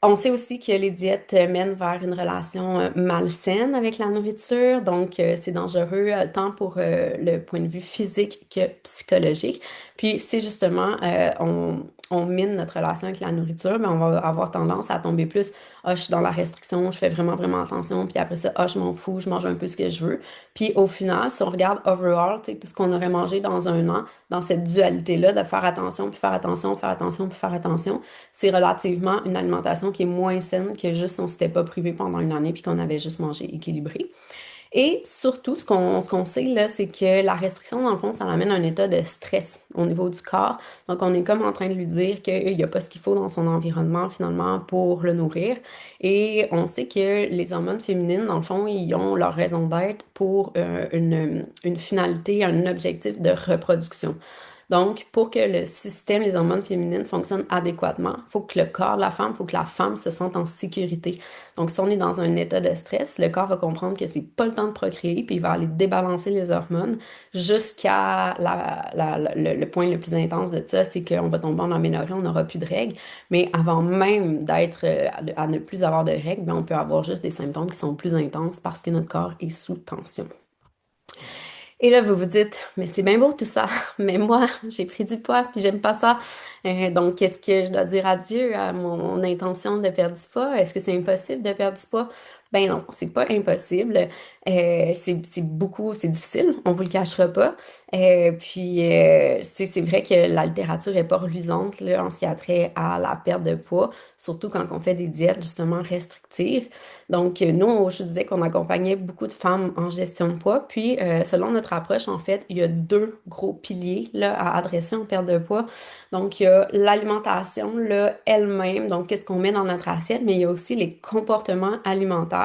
On sait aussi que les diètes mènent vers une relation malsaine avec la nourriture, donc c'est dangereux tant pour le point de vue physique que psychologique. Puis si justement on mine notre relation avec la nourriture, ben on va avoir tendance à tomber plus, ah, je suis dans la restriction, je fais vraiment vraiment attention, puis après ça, ah, je m'en fous, je mange un peu ce que je veux. Puis au final, si on regarde overall, tu sais, tout ce qu'on aurait mangé dans un an, dans cette dualité-là de faire attention, puis faire attention, faire attention, puis faire attention, c'est relativement une alimentation qui est moins saine que juste si on s'était pas privé pendant une année puis qu'on avait juste mangé équilibré. Et surtout, ce qu'on sait, là, c'est que la restriction, dans le fond, ça amène un état de stress au niveau du corps. Donc, on est comme en train de lui dire qu'il n'y a pas ce qu'il faut dans son environnement, finalement, pour le nourrir. Et on sait que les hormones féminines, dans le fond, ils ont leur raison d'être pour une finalité, un objectif de reproduction. Donc, pour que le système, les hormones féminines fonctionnent adéquatement, il faut que le corps de la femme, il faut que la femme se sente en sécurité. Donc, si on est dans un état de stress, le corps va comprendre que c'est pas le temps de procréer, puis il va aller débalancer les hormones jusqu'à le point le plus intense de ça, c'est qu'on va tomber en aménorrhée, on n'aura plus de règles. Mais avant même d'être à ne plus avoir de règles, ben, on peut avoir juste des symptômes qui sont plus intenses parce que notre corps est sous tension. Et là, vous vous dites, mais c'est bien beau tout ça, mais moi, j'ai pris du poids, puis j'aime pas ça. Donc, qu'est-ce que je dois dire adieu à mon intention de perdre du poids? Est-ce que c'est impossible de perdre du poids? Ben non, c'est pas impossible. C'est difficile, on vous le cachera pas. C'est vrai que la littérature est pas reluisante là, en ce qui a trait à la perte de poids, surtout quand on fait des diètes justement restrictives. Donc, nous, je disais qu'on accompagnait beaucoup de femmes en gestion de poids. Puis, selon notre approche, en fait, il y a deux gros piliers là, à adresser en perte de poids. Donc, il y a l'alimentation là, elle-même, donc qu'est-ce qu'on met dans notre assiette, mais il y a aussi les comportements alimentaires.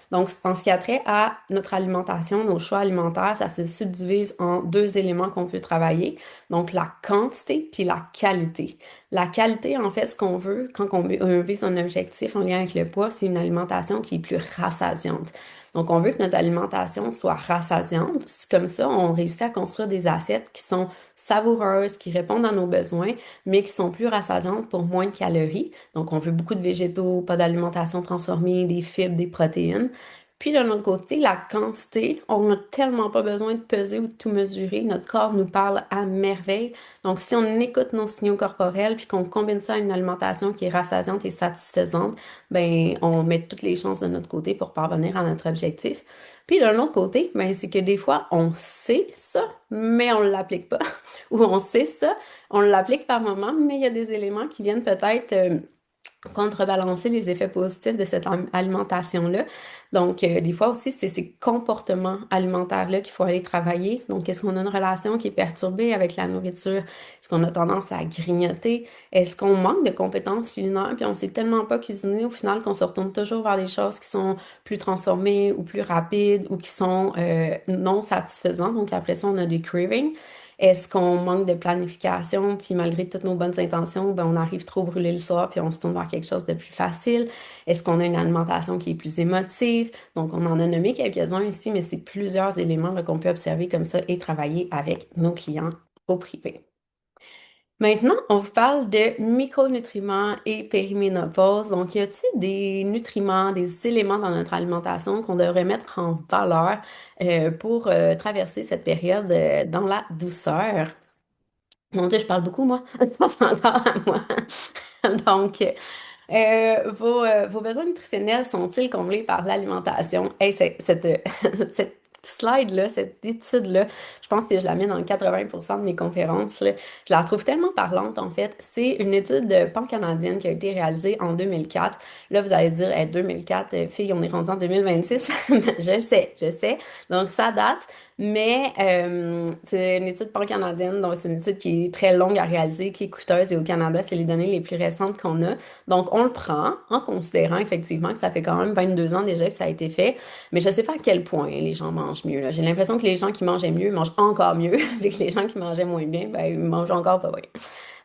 Donc, en ce qui a trait à notre alimentation, nos choix alimentaires, ça se subdivise en deux éléments qu'on peut travailler. Donc, la quantité puis la qualité. La qualité, en fait, ce qu'on veut quand on vise un objectif en lien avec le poids, c'est une alimentation qui est plus rassasiante. Donc, on veut que notre alimentation soit rassasiante. C'est comme ça, on réussit à construire des assiettes qui sont savoureuses, qui répondent à nos besoins, mais qui sont plus rassasiantes pour moins de calories. Donc, on veut beaucoup de végétaux, pas d'alimentation transformée, des fibres, des protéines. Puis de notre côté, la quantité, on n'a tellement pas besoin de peser ou de tout mesurer. Notre corps nous parle à merveille. Donc, si on écoute nos signaux corporels puis qu'on combine ça à une alimentation qui est rassasiante et satisfaisante, ben, on met toutes les chances de notre côté pour parvenir à notre objectif. Puis d'un autre côté, ben, c'est que des fois, on sait ça, mais on ne l'applique pas. Ou on sait ça, on l'applique par moment, mais il y a des éléments qui viennent peut-être contrebalancer les effets positifs de cette alimentation-là. Donc, des fois aussi, c'est ces comportements alimentaires-là qu'il faut aller travailler. Donc, est-ce qu'on a une relation qui est perturbée avec la nourriture? Est-ce qu'on a tendance à grignoter? Est-ce qu'on manque de compétences culinaires? Puis on sait tellement pas cuisiner au final qu'on se retourne toujours vers des choses qui sont plus transformées ou plus rapides ou qui sont non satisfaisantes. Donc, après ça, on a des cravings. Est-ce qu'on manque de planification, puis malgré toutes nos bonnes intentions, ben on arrive trop brûlé le soir, puis on se tourne vers quelque chose de plus facile? Est-ce qu'on a une alimentation qui est plus émotive? Donc, on en a nommé quelques-uns ici, mais c'est plusieurs éléments là, qu'on peut observer comme ça et travailler avec nos clients au privé. Maintenant, on vous parle de micronutriments et périménopause. Donc, y a-t-il des nutriments, des éléments dans notre alimentation qu'on devrait mettre en valeur pour traverser cette période dans la douceur? Mon Dieu, je parle beaucoup, moi. Je pense encore à moi. Donc, vos besoins nutritionnels sont-ils comblés par l'alimentation? Hey, cette slide-là, cette étude-là, je pense que je la mets dans 80% de mes conférences, là. Je la trouve tellement parlante, en fait. C'est une étude pan-canadienne qui a été réalisée en 2004. Là, vous allez dire, hey, 2004, fille, on est rendu en 2026. Je sais. Donc, ça date. Mais c'est une étude pan-canadienne, donc c'est une étude qui est très longue à réaliser, qui est coûteuse et au Canada, c'est les données les plus récentes qu'on a. Donc on le prend en considérant effectivement que ça fait quand même 22 ans déjà que ça a été fait, mais je sais pas à quel point les gens mangent mieux, là. J'ai l'impression que les gens qui mangeaient mieux mangent encore mieux, avec les gens qui mangeaient moins bien, ben ils mangent encore pas bien.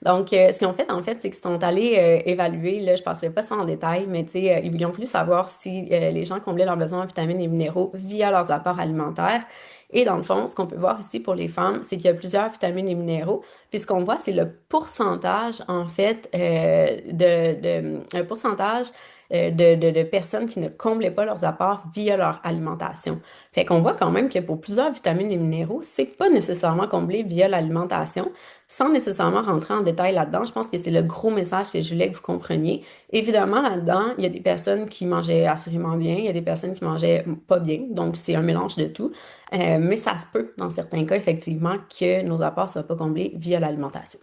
Donc, ce qu'ils ont fait, en fait, c'est qu'ils sont allés évaluer, là, je ne passerai pas ça en détail, mais tu sais, ils ont voulu savoir si les gens comblaient leurs besoins en vitamines et minéraux via leurs apports alimentaires. Et dans le fond, ce qu'on peut voir ici pour les femmes, c'est qu'il y a plusieurs vitamines et minéraux. Puis ce qu'on voit, c'est le pourcentage, en fait, un pourcentage de personnes qui ne comblaient pas leurs apports via leur alimentation. Fait qu'on voit quand même que pour plusieurs vitamines et minéraux, c'est pas nécessairement comblé via l'alimentation. Sans nécessairement rentrer en détail là-dedans, je pense que c'est le gros message que je voulais que vous compreniez. Évidemment, là-dedans, il y a des personnes qui mangeaient assurément bien, il y a des personnes qui mangeaient pas bien, donc c'est un mélange de tout. Mais ça se peut, dans certains cas, effectivement, que nos apports ne soient pas comblés via l'alimentation.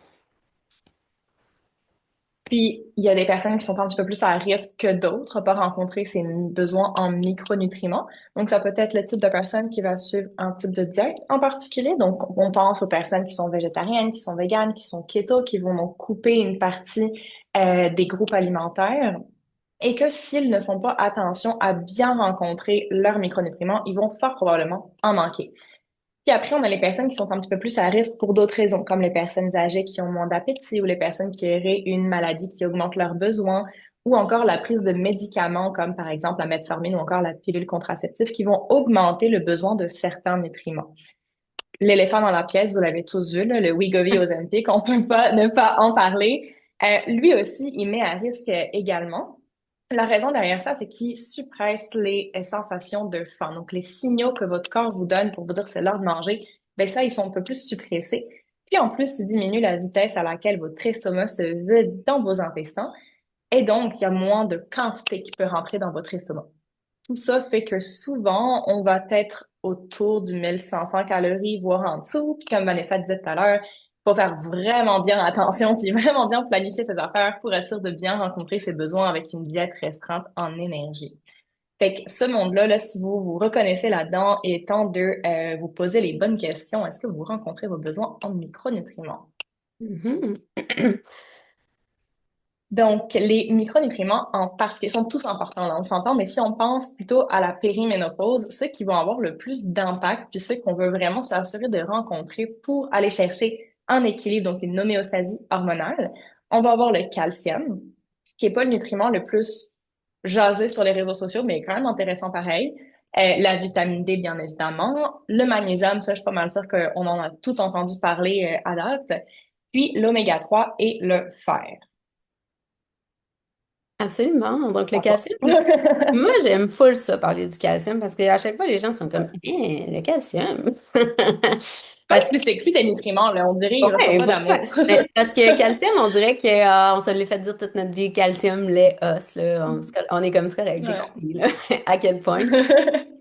Puis, il y a des personnes qui sont un petit peu plus à risque que d'autres, à pas rencontrer ces besoins en micronutriments. Donc, ça peut être le type de personne qui va suivre un type de diète en particulier. Donc, on pense aux personnes qui sont végétariennes, qui sont véganes, qui sont keto, qui vont donc couper une partie des groupes alimentaires. Et que s'ils ne font pas attention à bien rencontrer leurs micronutriments, ils vont fort probablement en manquer. Puis après, on a les personnes qui sont un petit peu plus à risque pour d'autres raisons, comme les personnes âgées qui ont moins d'appétit ou les personnes qui auraient une maladie qui augmente leurs besoins ou encore la prise de médicaments comme par exemple la metformine ou encore la pilule contraceptive qui vont augmenter le besoin de certains nutriments. L'éléphant dans la pièce, vous l'avez tous vu, là, le Wegovy Ozempic, on peut pas ne pas en parler. Lui aussi, il met à risque également. La raison derrière ça, c'est qu'il suppresse les sensations de faim. Donc, les signaux que votre corps vous donne pour vous dire que c'est l'heure de manger, ben ça, ils sont un peu plus suppressés. Puis en plus, il diminue la vitesse à laquelle votre estomac se vide dans vos intestins. Et donc, il y a moins de quantité qui peut rentrer dans votre estomac. Tout ça fait que souvent, on va être autour du 1500 calories, voire en dessous. Puis comme Vanessa disait tout à l'heure, il faut faire vraiment bien attention, puis vraiment bien planifier ses affaires pour être sûr de bien rencontrer ses besoins avec une diète restreinte en énergie. Fait que ce monde-là, là, si vous vous reconnaissez là-dedans, il est temps de vous poser les bonnes questions. Est-ce que vous rencontrez vos besoins en micronutriments? Mhm. Donc, les micronutriments en particulier sont tous importants, là, on s'entend, mais si on pense plutôt à la périménopause, ceux qui vont avoir le plus d'impact, puis ceux qu'on veut vraiment s'assurer de rencontrer pour aller chercher un équilibre, donc une homéostasie hormonale, on va avoir le calcium, qui est pas le nutriment le plus jasé sur les réseaux sociaux, mais quand même intéressant pareil. La vitamine D, bien évidemment. Le magnésium, ça, je suis pas mal sûre qu'on en a tout entendu parler à date. Puis l'oméga 3 et le fer. Absolument. Donc, le À toi. calcium, moi, j'aime full ça, parler du calcium, parce qu'à chaque fois, les gens sont comme, le calcium. Pas Parce le plus sexy des nutriments, là. On dirait qu'il reçoit ouais, pas pourquoi? d'amour. Ben, c'est parce que calcium, on dirait qu'on se l'est fait dire toute notre vie, calcium, lait, os, là, on est comme ça, correct, j'ai Ouais. compris, là, à quel point.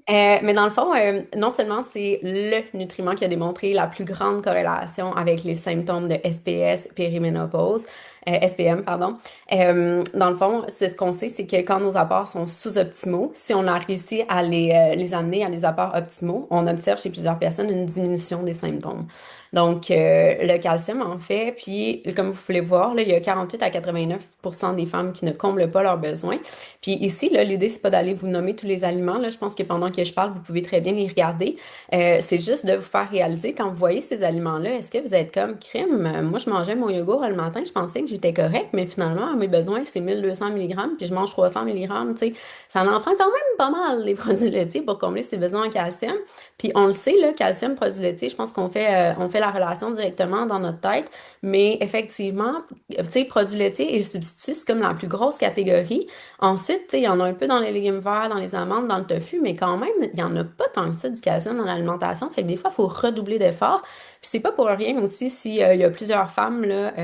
Mais dans le fond, non seulement c'est le nutriment qui a démontré la plus grande corrélation avec les symptômes de SPS, périménopause, SPM, pardon. Dans le fond, c'est ce qu'on sait, c'est que quand nos apports sont sous-optimaux, si on a réussi à les amener à des apports optimaux, on observe chez plusieurs personnes une diminution des symptômes. Donc, le calcium, en fait, puis comme vous pouvez voir, là, il y a 48 à 89% des femmes qui ne comblent pas leurs besoins. Puis ici, là, l'idée, c'est pas d'aller vous nommer tous les aliments. Là, je pense que pendant que je parle, vous pouvez très bien les regarder. C'est juste de vous faire réaliser quand vous voyez ces aliments-là, est-ce que vous êtes comme crime? Moi, je mangeais mon yogourt le matin, je pensais que j'étais correct, mais finalement, mes besoins, c'est 1200 mg, puis je mange 300 mg. Tu sais, ça en prend quand même pas mal, les produits laitiers, pour combler ses besoins en calcium. Puis on le sait, là, calcium, produits laitiers, je pense on fait la relation directement dans notre tête, mais effectivement, tu sais, produits laitiers et le substitut, c'est comme la plus grosse catégorie. Ensuite, tu sais, il y en a un peu dans les légumes verts, dans les amandes, dans le tofu, mais quand même, il y en a pas tant que ça du calcium dans l'alimentation. Fait que des fois, il faut redoubler d'efforts. Puis c'est pas pour rien aussi si, il y a plusieurs femmes là,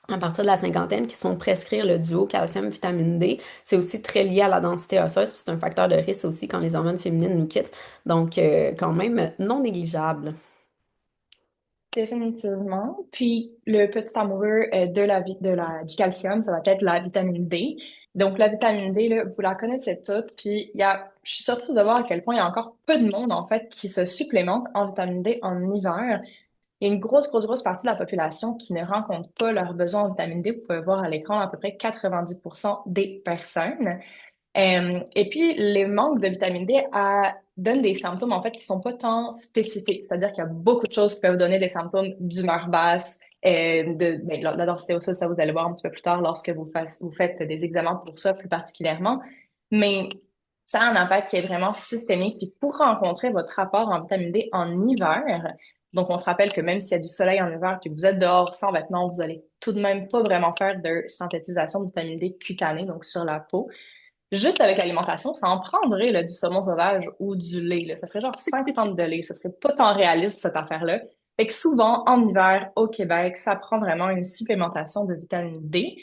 à partir de la cinquantaine qui se font prescrire le duo calcium-vitamine D. C'est aussi très lié à la densité osseuse, puis c'est un facteur de risque aussi quand les hormones féminines nous quittent. Donc, quand même, non négligeable. Définitivement. Puis le petit amoureux du calcium, ça va être la vitamine D. Donc la vitamine D, là, vous la connaissez toutes. Puis je suis surprise de voir à quel point il y a encore peu de monde en fait qui se supplémente en vitamine D en hiver. Il y a une grosse partie de la population qui ne rencontre pas leurs besoins en vitamine D. Vous pouvez voir à l'écran à peu près 90% des personnes. Et puis, les manques de vitamine D donnent des symptômes, en fait, qui sont pas tant spécifiques. C'est-à-dire qu'il y a beaucoup de choses qui peuvent donner des symptômes d'humeur basse, mais la densité osseuse, ça, vous allez voir un petit peu plus tard lorsque vous faites des examens pour ça plus particulièrement. Mais ça a un impact qui est vraiment systémique. Puis pour rencontrer votre apport en vitamine D en hiver, donc on se rappelle que même s'il y a du soleil en hiver, puis que vous êtes dehors sans vêtements, vous allez tout de même pas vraiment faire de synthétisation de vitamine D cutanée, donc sur la peau. Juste avec l'alimentation, ça en prendrait là, du saumon sauvage ou du lait. Là. Ça ferait genre 5 pintes de lait. Ça serait pas tant réaliste, cette affaire-là. Fait que souvent, en hiver, au Québec, ça prend vraiment une supplémentation de vitamine D.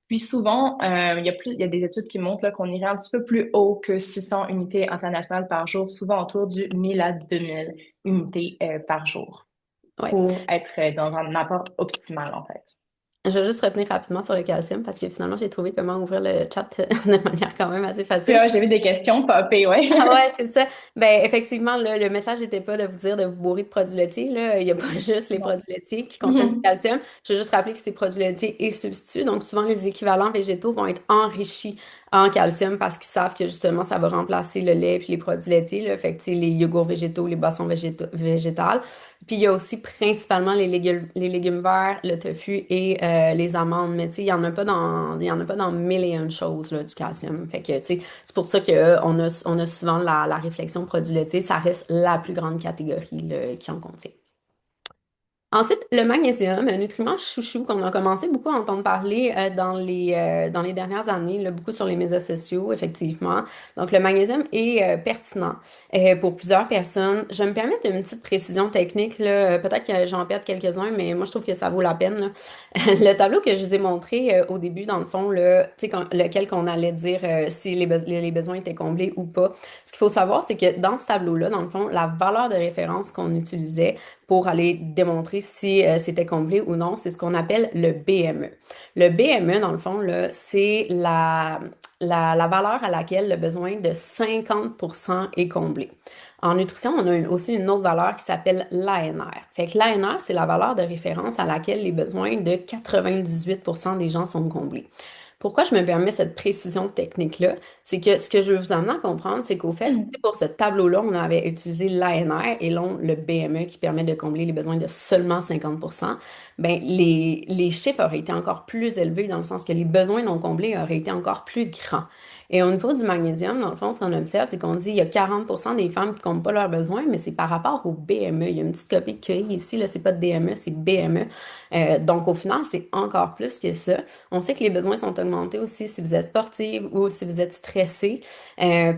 Puis souvent, il y a des études qui montrent là, qu'on irait un petit peu plus haut que 600 unités internationales par jour, souvent autour du 1000 à 2000 unités par jour, Ouais. pour être dans un apport optimal, en fait. Je vais juste revenir rapidement sur le calcium parce que finalement, j'ai trouvé comment ouvrir le chat de manière quand même assez Puis facile. là, j'ai vu des questions popper, ouais. Ah ouais, c'est ça. Ben, effectivement, le message n'était pas de vous dire de vous bourrer de produits laitiers. Là. Il n'y a pas juste les Non. produits laitiers qui contiennent du calcium. Je veux juste rappeler que c'est produits laitiers et substituts. Donc, souvent, les équivalents végétaux vont être enrichis en calcium parce qu'ils savent que justement, ça va remplacer le lait et les produits laitiers. Là. Fait que, tu sais, les yogourts végétaux, les boissons végétales. Puis, il y a aussi principalement les légumes verts, le tofu et les amandes. Mais, tu sais, il y en a pas dans mille et une choses, là, du calcium. Fait que, tu sais, c'est pour ça que on a souvent la réflexion produits laitiers, ça reste la plus grande catégorie là, qui en contient. Ensuite, le magnésium, un nutriment chouchou qu'on a commencé beaucoup à entendre parler dans les dernières années, là, beaucoup sur les médias sociaux, effectivement. Donc, le magnésium est pertinent pour plusieurs personnes. Je vais me permettre une petite précision technique, là. Peut-être que j'en perds quelques-uns, mais moi, je trouve que ça vaut la peine, là. Le tableau que je vous ai montré au début, dans le fond, là, tu sais, lequel qu'on allait dire si les besoins étaient comblés ou pas. Ce qu'il faut savoir, c'est que dans ce tableau-là, dans le fond, la valeur de référence qu'on utilisait pour aller démontrer si c'était comblé ou non, c'est ce qu'on appelle le BME. Le BME, dans le fond, là, c'est la valeur à laquelle le besoin de 50% est comblé. En nutrition, on a aussi une autre valeur qui s'appelle l'ANR. Fait que l'ANR, c'est la valeur de référence à laquelle les besoins de 98% des gens sont comblés. Pourquoi je me permets cette précision technique-là? C'est que ce que je veux vous amener à comprendre, c'est qu'au fait, si pour ce tableau-là, on avait utilisé l'ANR et non le BME qui permet de combler les besoins de seulement 50%, ben les chiffres auraient été encore plus élevés dans le sens que les besoins non comblés auraient été encore plus grands. Et au niveau du magnésium, dans le fond, ce qu'on observe, c'est qu'on dit qu'il y a 40% des femmes qui ne comblent pas leurs besoins, mais c'est par rapport au BME. Il y a une petite copie de cueillie ici, là, c'est pas DME, c'est BME. Donc, au final, c'est encore plus que ça. On sait que les besoins sont augmentés aussi si vous êtes sportive ou si vous êtes stressé.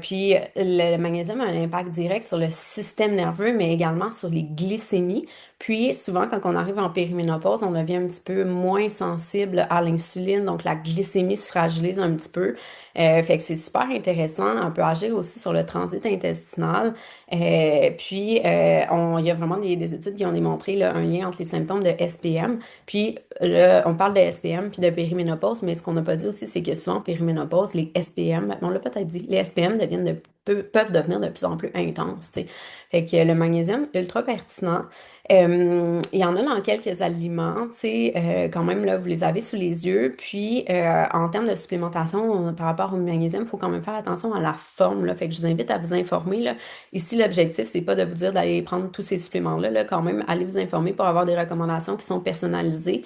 Puis le magnésium a un impact direct sur le système nerveux, mais également sur les glycémies. Puis souvent, quand on arrive en périménopause, on devient un petit peu moins sensible à l'insuline, donc la glycémie se fragilise un petit peu. Fait que c'est super intéressant. On peut agir aussi sur le transit intestinal. Il y a vraiment des études qui ont démontré là, un lien entre les symptômes de SPM puis là, on parle de SPM puis de périménopause, mais ce qu'on n'a pas dit aussi, c'est que souvent, en périménopause, les SPM, on l'a peut-être dit, les SPM peuvent devenir de plus en plus intenses, tu sais. Fait que le magnésium, ultra pertinent. Il y en a dans quelques aliments, tu sais, quand même, là, vous les avez sous les yeux. Puis, en termes de supplémentation, par rapport au magnésium, il faut quand même faire attention à la forme, là. Fait que je vous invite à vous informer, là. Ici, l'objectif, c'est pas de vous dire d'aller prendre tous ces suppléments-là, là, quand même, allez vous informer pour avoir des recommandations qui sont personnalisées.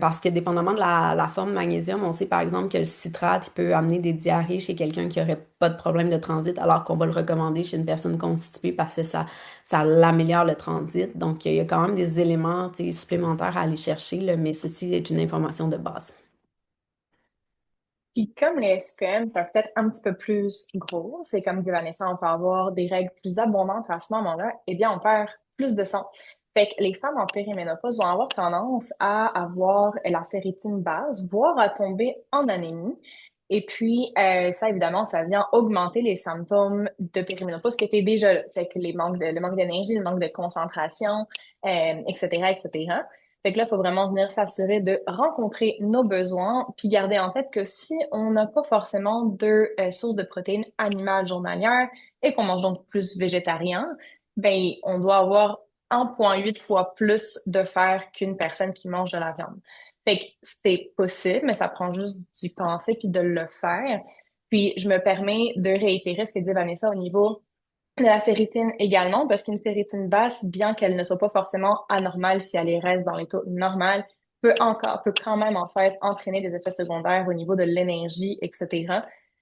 Parce que dépendamment de la forme de magnésium, on sait par exemple que le citrate il peut amener des diarrhées chez quelqu'un qui aurait pas de problème de transit, alors qu'on va le recommander chez une personne constipée parce que ça l'améliore le transit. Donc, il y a quand même des éléments, tu sais, supplémentaires à aller chercher, là, mais ceci est une information de base. Puis comme les SPM peuvent être un petit peu plus gros, c'est comme dit Vanessa, on peut avoir des règles plus abondantes à ce moment-là, eh bien, on perd plus de sang. Fait que les femmes en périménopause vont avoir tendance à avoir la ferritine basse, voire à tomber en anémie. Et puis, ça, évidemment, ça vient augmenter les symptômes de périménopause qui étaient déjà là. Fait que le manque d'énergie, le manque de concentration, etc., etc. Fait que là, il faut vraiment venir s'assurer de rencontrer nos besoins, puis garder en tête que si on n'a pas forcément de sources de protéines animales journalières et qu'on mange donc plus végétarien, ben on doit avoir 1,8 fois plus de fer qu'une personne qui mange de la viande. Fait que c'est possible, mais ça prend juste d'y penser puis de le faire. Puis je me permets de réitérer ce que dit Vanessa au niveau de la ferritine également, parce qu'une ferritine basse, bien qu'elle ne soit pas forcément anormale si elle reste dans les taux normaux, peut quand même en fait entraîner des effets secondaires au niveau de l'énergie, etc.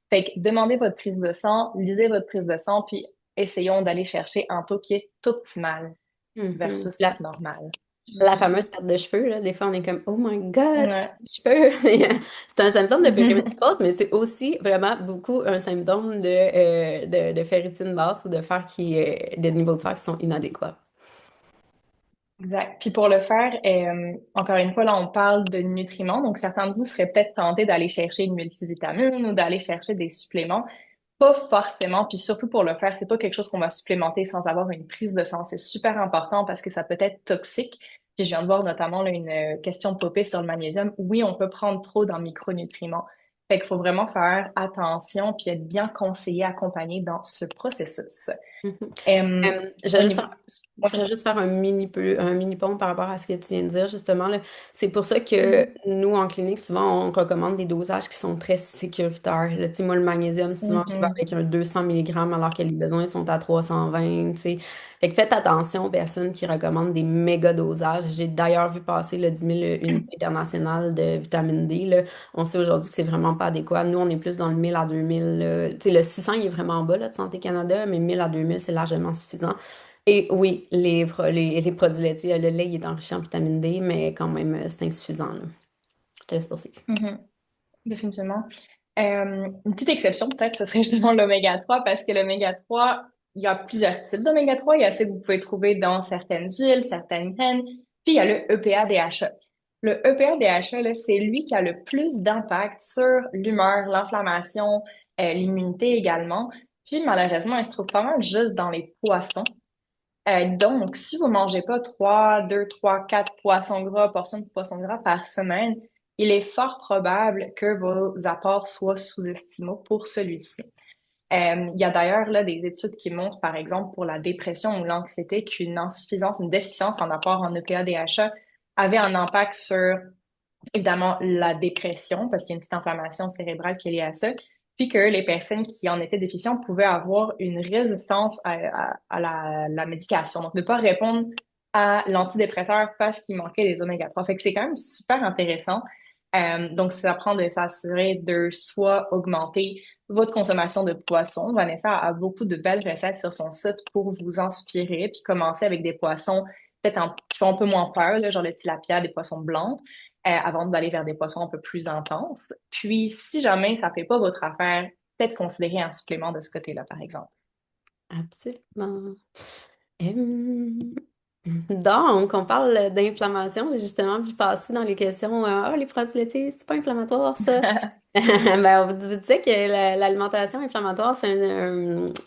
Fait que demandez votre prise de sang, lisez votre prise de sang, puis essayons d'aller chercher un taux qui est optimal Mhm. versus normal. La fameuse perte de cheveux, là, des fois on est comme Oh my God, j'ai Ouais, perdu des cheveux. C'est un symptôme de périménopause, mais c'est aussi vraiment beaucoup un symptôme de ferritine basse ou de fer de niveaux de fer qui sont inadéquats. exact. Puis pour le faire, encore une fois, là, on parle de nutriments. Donc, certains de vous seraient peut-être tentés d'aller chercher une multivitamine ou d'aller chercher des suppléments. Pas forcément, puis surtout pour le faire, c'est pas quelque chose qu'on va supplémenter sans avoir une prise de sang. C'est super important parce que ça peut être toxique. Puis je viens de voir notamment là, une question popée sur le magnésium. Oui, on peut prendre trop dans micronutriments. Fait qu'il faut vraiment faire attention puis être bien conseillé, accompagné dans ce processus. Mhm. Euh, Je vais au juste niveau... faire, Ouais. je vais juste faire un mini pont par rapport à ce que tu viens de dire, justement, là. C'est pour ça que Mhm. nous, en clinique, souvent, on recommande des dosages qui sont très sécuritaires. Là, tu sais, moi, le magnésium, souvent, je vais Mhm. avec un 200 milligrammes alors que les besoins sont à 320, tu sais. Fait que faites attention aux personnes qui recommandent des méga dosages. J'ai d'ailleurs vu passer le 10 000 unités internationales de vitamine D, là. On sait aujourd'hui que c'est vraiment pas adéquat. Nous, on est plus dans le 1000 à 2000. Tu sais, le 600, il est vraiment bas là, de Santé Canada, mais 1000 à 2000, c'est largement suffisant. Et oui, les produits laitiers, le lait, il est enrichi en vitamine D, mais quand même, c'est insuffisant, là. Je te laisse poursuivre. Mhm. Définitivement. Une petite exception, peut-être, ce serait justement l'oméga 3 parce que l'oméga 3 il y a plusieurs types d'oméga 3. Il y a ceux que vous pouvez trouver dans certaines huiles, certaines graines. Puis il y a le EPA-DHA. Le EPA-DHA, là, c'est lui qui a le plus d'impact sur l'humeur, l'inflammation, l'immunité également. Puis malheureusement, il se trouve pas mal juste dans les poissons. Donc, si vous mangez pas 4 poissons gras, portions de poissons gras par semaine, il est fort probable que vos apports soient sous-estimés pour celui-ci. Il y a d'ailleurs là des études qui montrent, par exemple, pour la dépression ou l'anxiété, qu'une insuffisance, une déficience en apport en EPA-DHA avait un impact sur évidemment la dépression, parce qu'il y a une petite inflammation cérébrale qui est liée à ça, puis que les personnes qui en étaient déficientes pouvaient avoir une résistance à la médication. Donc, ne pas répondre à l'antidépresseur parce qu'il manquait des oméga 3. Fait que c'est quand même super intéressant. Donc, ça prend de s'assurer de soit augmenter votre consommation de poissons. Vanessa a beaucoup de belles recettes sur son site pour vous inspirer, puis commencer avec des poissons qui font un peu moins peur, là, genre le tilapia, des poissons blancs avant d'aller vers des poissons un peu plus intenses. Puis, si jamais ça fait pas votre affaire, peut-être considérer un supplément de ce côté-là, par exemple. Absolument. Hum, Donc, on parle d'inflammation. J'ai justement vu passer dans les questions, les produits laitiers, c'est pas inflammatoire, ça. Ben, vous disiez que l'alimentation inflammatoire, c'est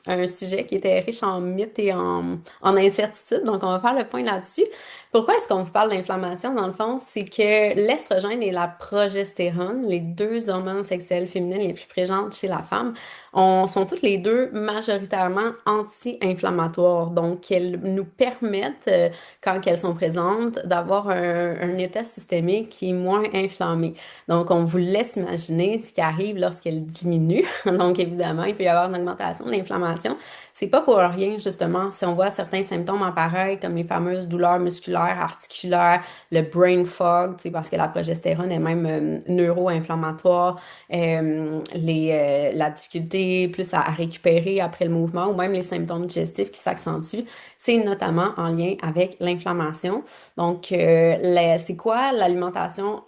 un sujet qui était riche en mythes et en incertitudes. Donc, on va faire le point là-dessus. Pourquoi est-ce qu'on vous parle d'inflammation? Dans le fond, c'est que l'estrogène et la progestérone, les deux hormones sexuelles féminines les plus présentes chez la femme, sont toutes les deux majoritairement anti-inflammatoires. Donc, elles nous permettent, quand elles sont présentes, d'avoir un état systémique qui est moins inflammé. Donc, on vous laisse imaginer ce qui arrive lorsqu'elle diminue. Donc, évidemment, il peut y avoir une augmentation de l'inflammation. C'est pas pour rien, justement, si on voit certains symptômes apparaître, comme les fameuses douleurs musculaires, articulaires, le brain fog, tu sais, parce que la progestérone est même neuro-inflammatoire, la difficulté plus à récupérer après le mouvement ou même les symptômes digestifs qui s'accentuent, c'est notamment en lien avec l'inflammation. Donc, c'est quoi l'alimentation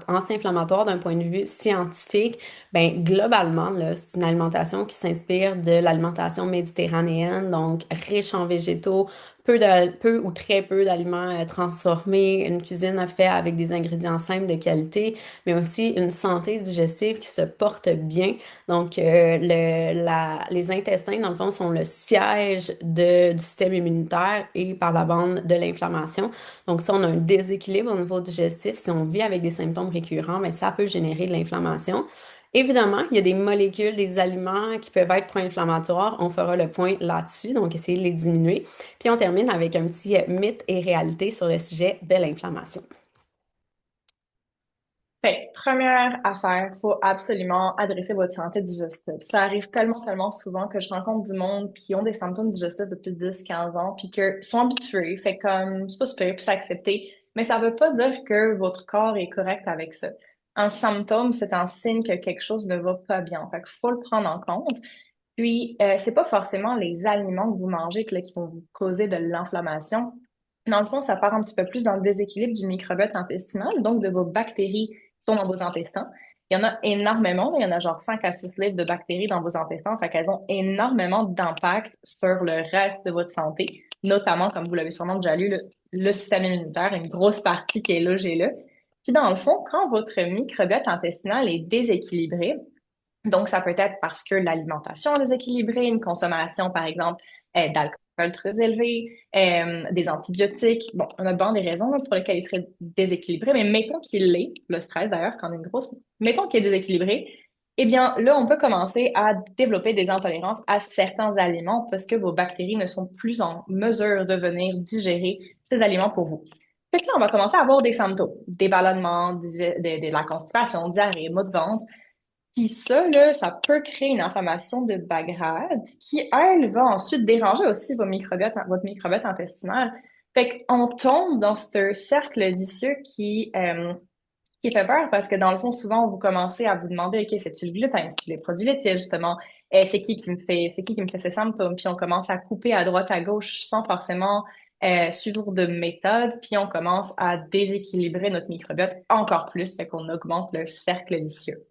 anti-inflammatoire d'un point de vue scientifique? Ben, globalement, là, c'est une alimentation qui s'inspire de l'alimentation méditerranéenne, donc riche en végétaux, peu ou très peu d'aliments transformés, une cuisine faite avec des ingrédients simples de qualité, mais aussi une santé digestive qui se porte bien. Donc, les intestins, dans le fond, sont le siège du système immunitaire et par la bande de l'inflammation. Donc, si on a un déséquilibre au niveau digestif, si on vit avec des symptômes récurrents, bien, ça peut générer de l'inflammation. Évidemment, il y a des molécules, des aliments qui peuvent être pro-inflammatoires. On fera le point là-dessus, donc essayer de les diminuer. Puis on termine avec un petit mythe et réalité sur le sujet de l'inflammation. Fait, première affaire, faut absolument adresser votre santé digestive. Ça arrive tellement, tellement souvent que je rencontre du monde qui ont des symptômes digestifs depuis 10, 15 ans, puis que sont habitués, fait comme, c'est pas super, puis c'est accepté, mais ça veut pas dire que votre corps est correct avec ça. Un symptôme, c'est un signe que quelque chose ne va pas bien. Fait qu'il faut le prendre en compte. Puis, c'est pas forcément les aliments que vous mangez qui vont vous causer de l'inflammation. Dans le fond, ça part un petit peu plus dans le déséquilibre du microbiote intestinal, donc de vos bactéries qui sont dans vos intestins. Il y en a énormément, il y en a genre 5 à 6 livres de bactéries dans vos intestins, fait qu'elles ont énormément d'impact sur le reste de votre santé, notamment, comme vous l'avez sûrement déjà lu, le système immunitaire, une grosse partie qui est logée là. Puis dans le fond, quand votre microbiote intestinal est déséquilibré, donc ça peut être parce que l'alimentation est déséquilibrée, une consommation, par exemple, d'alcool très élevé, des antibiotiques. Bon, on a bien des raisons là, pour lesquelles il serait déséquilibré, mais mettons qu'il l'est, le stress d'ailleurs, quand on est une grosse, mettons qu'il est déséquilibré, eh bien là, on peut commencer à développer des intolérances à certains aliments parce que vos bactéries ne sont plus en mesure de venir digérer ces aliments pour vous. Fait que là, on va commencer à avoir des symptômes, des ballonnements, de la constipation, diarrhée, maux de ventre. Puis ça, là, ça peut créer une inflammation de bas grade qui, elle, va ensuite déranger aussi votre microbiote intestinal. Fait qu'on tombe dans ce cercle vicieux qui fait peur parce que dans le fond, souvent, vous commencez à vous demander, OK, c'est-tu le gluten? C'est-tu les produits laitiers, justement? C'est qui me fait ces symptômes? Puis on commence à couper à droite, à gauche sans forcément suivre de méthode. Puis on commence à déséquilibrer notre microbiote encore plus. Fait qu'on augmente le cercle vicieux.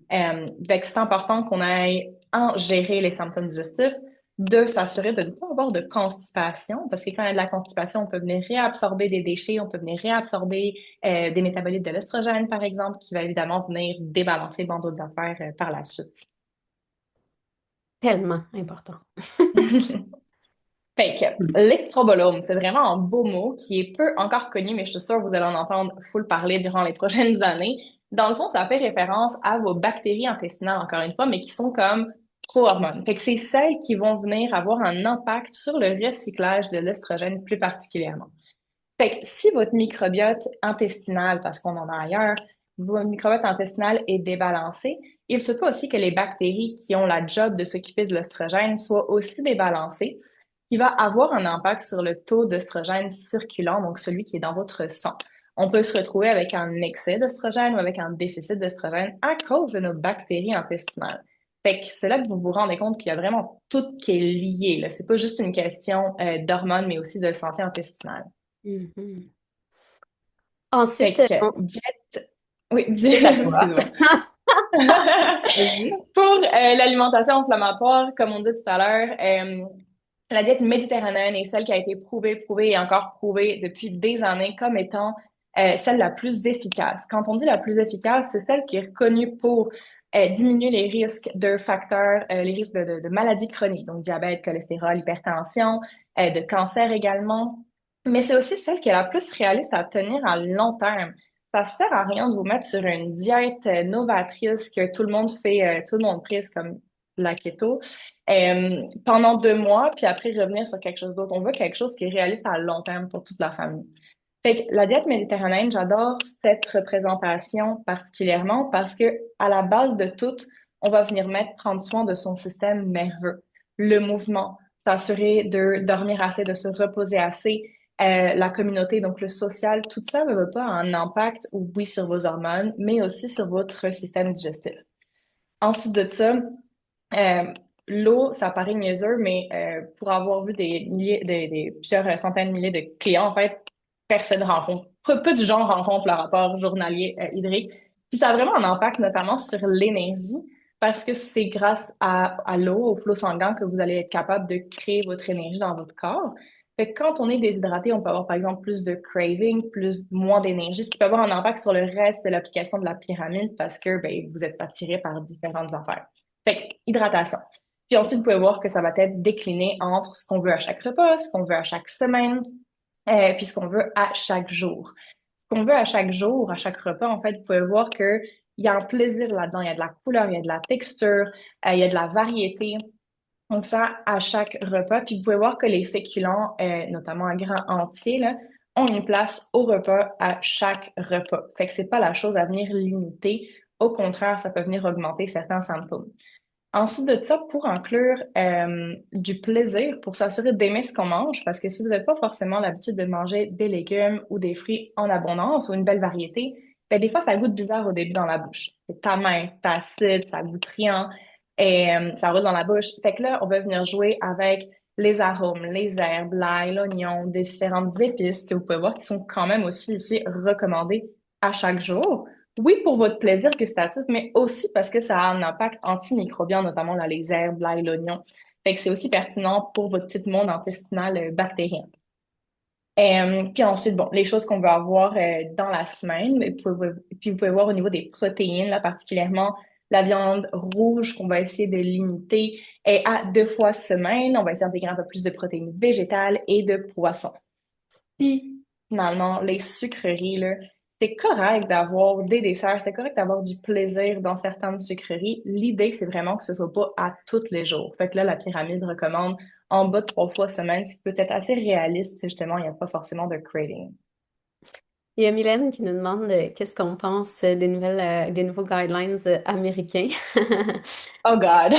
Fait que c'est important qu'on aille en gérer les symptômes digestifs, de s'assurer de ne pas avoir de constipation, parce que quand il y a de la constipation, on peut venir réabsorber des déchets, on peut venir réabsorber des métabolites de l'estrogène, par exemple, qui va évidemment venir débalancer bon d'autres affaires par la suite. Tellement important. Fait que l'estrobolome, c'est vraiment un beau mot qui est peu encore connu, mais je suis sûre que vous allez en entendre full parler durant les prochaines années. Dans le fond, ça fait référence à vos bactéries intestinales, encore une fois, mais qui sont comme pro-hormones. Fait que c'est celles qui vont venir avoir un impact sur le recyclage de l'estrogène plus particulièrement. Fait que si votre microbiote intestinal, parce qu'on en a ailleurs, votre microbiote intestinal est débalancé, il se peut aussi que les bactéries qui ont la job de s'occuper de l'estrogène soient aussi débalancées, qui va avoir un impact sur le taux d'œstrogène circulant, donc celui qui est dans votre sang. On peut se retrouver avec un excès d'œstrogène ou avec un déficit d'œstrogène à cause de nos bactéries intestinales. Fait que c'est là que vous vous rendez compte qu'il y a vraiment tout qui est lié, là. C'est pas juste une question d'hormones, mais aussi de santé intestinale. Mhm. Ensuite, Fait que, diète, oui, c'est à toi. excuse-moi. Vas-y. Pour l'alimentation inflammatoire, comme on dit tout à l'heure, la diète méditerranéenne est celle qui a été prouvée et encore prouvée depuis des années comme étant celle la plus efficace. Quand on dit la plus efficace, c'est celle qui est reconnue pour diminuer les risques de facteurs, les risques de maladies chroniques, donc diabète, cholestérol, hypertension, de cancer également. Mais c'est aussi celle qui est la plus réaliste à tenir à long terme. Ça sert à rien de vous mettre sur une diète novatrice que tout le monde fait, tout le monde prise comme la keto pendant 2 mois, puis après revenir sur quelque chose d'autre. On veut quelque chose qui est réaliste à long terme pour toute la famille. Fait que la diète méditerranéenne, j'adore cette représentation particulièrement parce que à la base de tout, on va venir prendre soin de son système nerveux, le mouvement, s'assurer de dormir assez, de se reposer assez, la communauté, donc le social, tout ça ne veut pas un impact, oui, sur vos hormones, mais aussi sur votre système digestif. Ensuite de ça, euh, l'eau, ça paraît niaiseux, mais pour avoir vu plusieurs centaines de milliers de clients, en fait, personne rencontre, peu de gens rencontrent le rapport journalier hydrique. Puis ça a vraiment un impact notamment sur l'énergie, parce que c'est grâce à l'eau, au flot sanguin, que vous allez être capable de créer votre énergie dans votre corps. Fait que quand on est déshydraté, on peut avoir par exemple plus de craving, moins d'énergie, ce qui peut avoir un impact sur le reste de l'application de la pyramide parce que ben, vous êtes attiré par différentes affaires. Fait que, hydratation. Puis ensuite, vous pouvez voir que ça va être décliné entre ce qu'on veut à chaque repas, ce qu'on veut à chaque semaine, puis ce qu'on veut à chaque jour. Ce qu'on veut à chaque jour, à chaque repas, en fait, vous pouvez voir que il y a un plaisir là-dedans. Il y a de la couleur, il y a de la texture, il y a de la variété. Donc ça, à chaque repas. Puis vous pouvez voir que les féculents, notamment à grains entiers, là, ont une place au repas à chaque repas. Fait que c'est pas la chose à venir limiter. Au contraire, ça peut venir augmenter certains symptômes. Ensuite de ça, pour inclure du plaisir, pour s'assurer d'aimer ce qu'on mange, parce que si vous n'avez pas forcément l'habitude de manger des légumes ou des fruits en abondance ou une belle variété, ben des fois, ça goûte bizarre au début dans la bouche. C'est ta main, c'est acide, ça goûte rien, et ça roule dans la bouche. Fait que là, on va venir jouer avec les arômes, les herbes, l'ail, l'oignon, des différentes épices que vous pouvez voir qui sont quand même aussi ici recommandées à chaque jour. Oui, pour votre plaisir gustatif, mais aussi parce que ça a un impact antimicrobien, notamment là, les herbes, l'ail, l'oignon. Fait que c'est aussi pertinent pour votre petit monde intestinal bactérien. Puis ensuite, bon, les choses qu'on veut avoir dans la semaine, puis vous pouvez voir au niveau des protéines, là, particulièrement La viande rouge qu'on va essayer de limiter est à 2 fois semaine. On va essayer d'intégrer un peu plus de protéines végétales et de poissons. Puis, finalement, les sucreries, là, c'est correct d'avoir des desserts, c'est correct d'avoir du plaisir dans certaines sucreries. L'idée, c'est vraiment que ce soit pas à tous les jours. Fait que là, la pyramide recommande en bas de 3 fois semaine, ce qui peut être assez réaliste, si justement, il n'y a pas forcément de craving. Il y a Mylène qui nous demande qu'est-ce qu'on pense des nouveaux guidelines américains. Oh God.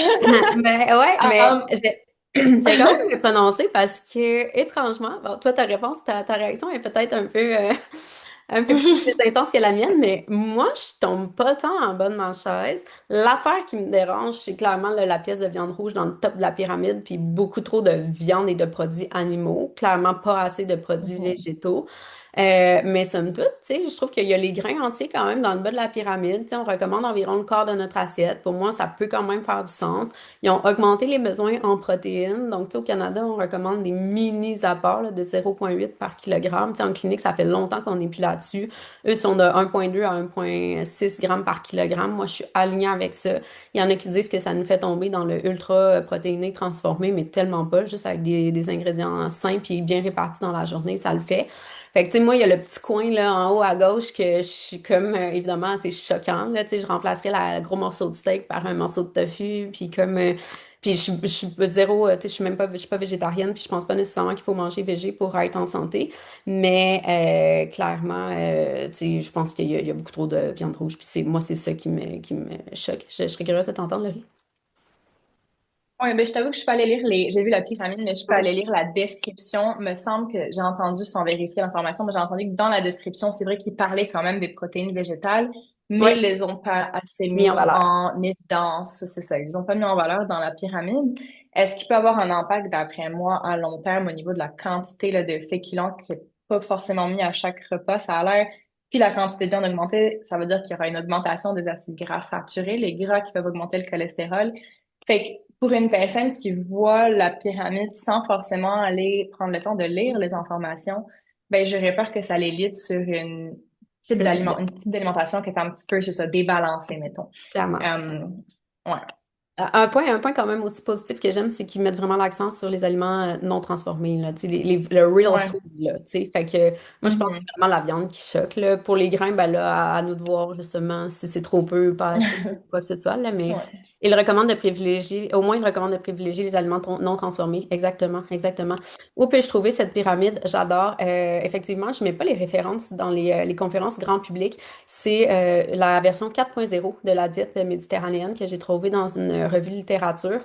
Mais ouais, mais Um, j'ai quand même me prononcer parce que, étrangement, bon, toi, ta réponse, ta réaction est peut-être un peu plus intense que la mienne, mais moi, je tombe pas tant en bas de ma chaise. L'affaire qui me dérange, c'est clairement là, la pièce de viande rouge dans le top de la pyramide, puis beaucoup trop de viande et de produits animaux, clairement pas assez de produits Mhm. végétaux. Mais somme toute, tu sais, je trouve qu'il y a les grains entiers quand même dans le bas de la pyramide. Tu sais, on recommande environ le quart de notre assiette. Pour moi, ça peut quand même faire du sens. Ils ont augmenté les besoins en protéines. Donc, tu sais, au Canada, on recommande des mini apports là, de 0,8 par kilogramme. Tu sais, en clinique, ça fait longtemps qu'on n'est plus là-dessus. Eux sont de 1,2 à 1,6 grammes par kilogramme. Moi, je suis alignée avec ça. Il y en a qui disent que ça nous fait tomber dans le ultra protéiné transformé, mais tellement pas. Juste avec des ingrédients sains puis bien répartis dans la journée, ça le fait. Fait que, tu sais, moi, il y a le petit coin, là, en haut à gauche que je suis comme, évidemment, c'est choquant, là, tu sais, je remplacerais le gros morceau de steak par un morceau de tofu, puis comme, puis je suis zéro, tu sais, je suis même pas, je suis pas végétarienne, puis je pense pas nécessairement qu'il faut manger végé pour être en santé, mais clairement, tu sais, je pense qu'il y a beaucoup trop de viande rouge, puis moi, c'est ça qui me choque. Je serais curieuse de t'entendre, Laurie. Ouais, ben, je t'avoue que je suis pas allée lire j'ai vu la pyramide, mais je suis pas Ouais. allée lire la description. Me semble que j'ai entendu, sans vérifier l'information, mais j'ai entendu que dans la description, c'est vrai qu'ils parlaient quand même des protéines végétales, mais ils Ouais, les ont pas assez mis en mis valeur. en évidence. C'est ça. Ils les ont pas mis en valeur dans la pyramide. Est-ce qu'il peut avoir un impact, d'après moi, à long terme au niveau de la quantité, là, de féculents qui est pas forcément mis à chaque repas? Ça a l'air. Puis la quantité de viande augmentée, ça veut dire qu'il y aura une augmentation des acides gras saturés, les gras qui peuvent augmenter le cholestérol. Fait que pour une personne qui voit la pyramide sans forcément aller prendre le temps de lire les informations, ben j'aurais peur que ça l'élite sur Plus une type d'alimentation qui est un petit peu, c'est ça, débalancée, mettons. clairement. Euh, ouais. Un point quand même aussi positif que j'aime, c'est qu'ils mettent vraiment l'accent sur les aliments non transformés, là, tu sais, le real Ouais. food, là, tu sais. Fait que moi, je pense que c'est Mhm. vraiment la viande qui choque, là. Pour les grains, ben là, à nous de voir justement si c'est trop peu, pas assez, quoi que ce soit, là. Mais Ouais. ils recommandent de privilégier, au moins, ils recommandent de privilégier les aliments non transformés. Exactement, exactement. Où puis-je trouver cette pyramide? J'adore. Effectivement, je mets pas les références dans les conférences grand public. C'est la version 4.0 de la diète méditerranéenne que j'ai trouvée dans une revue de littérature.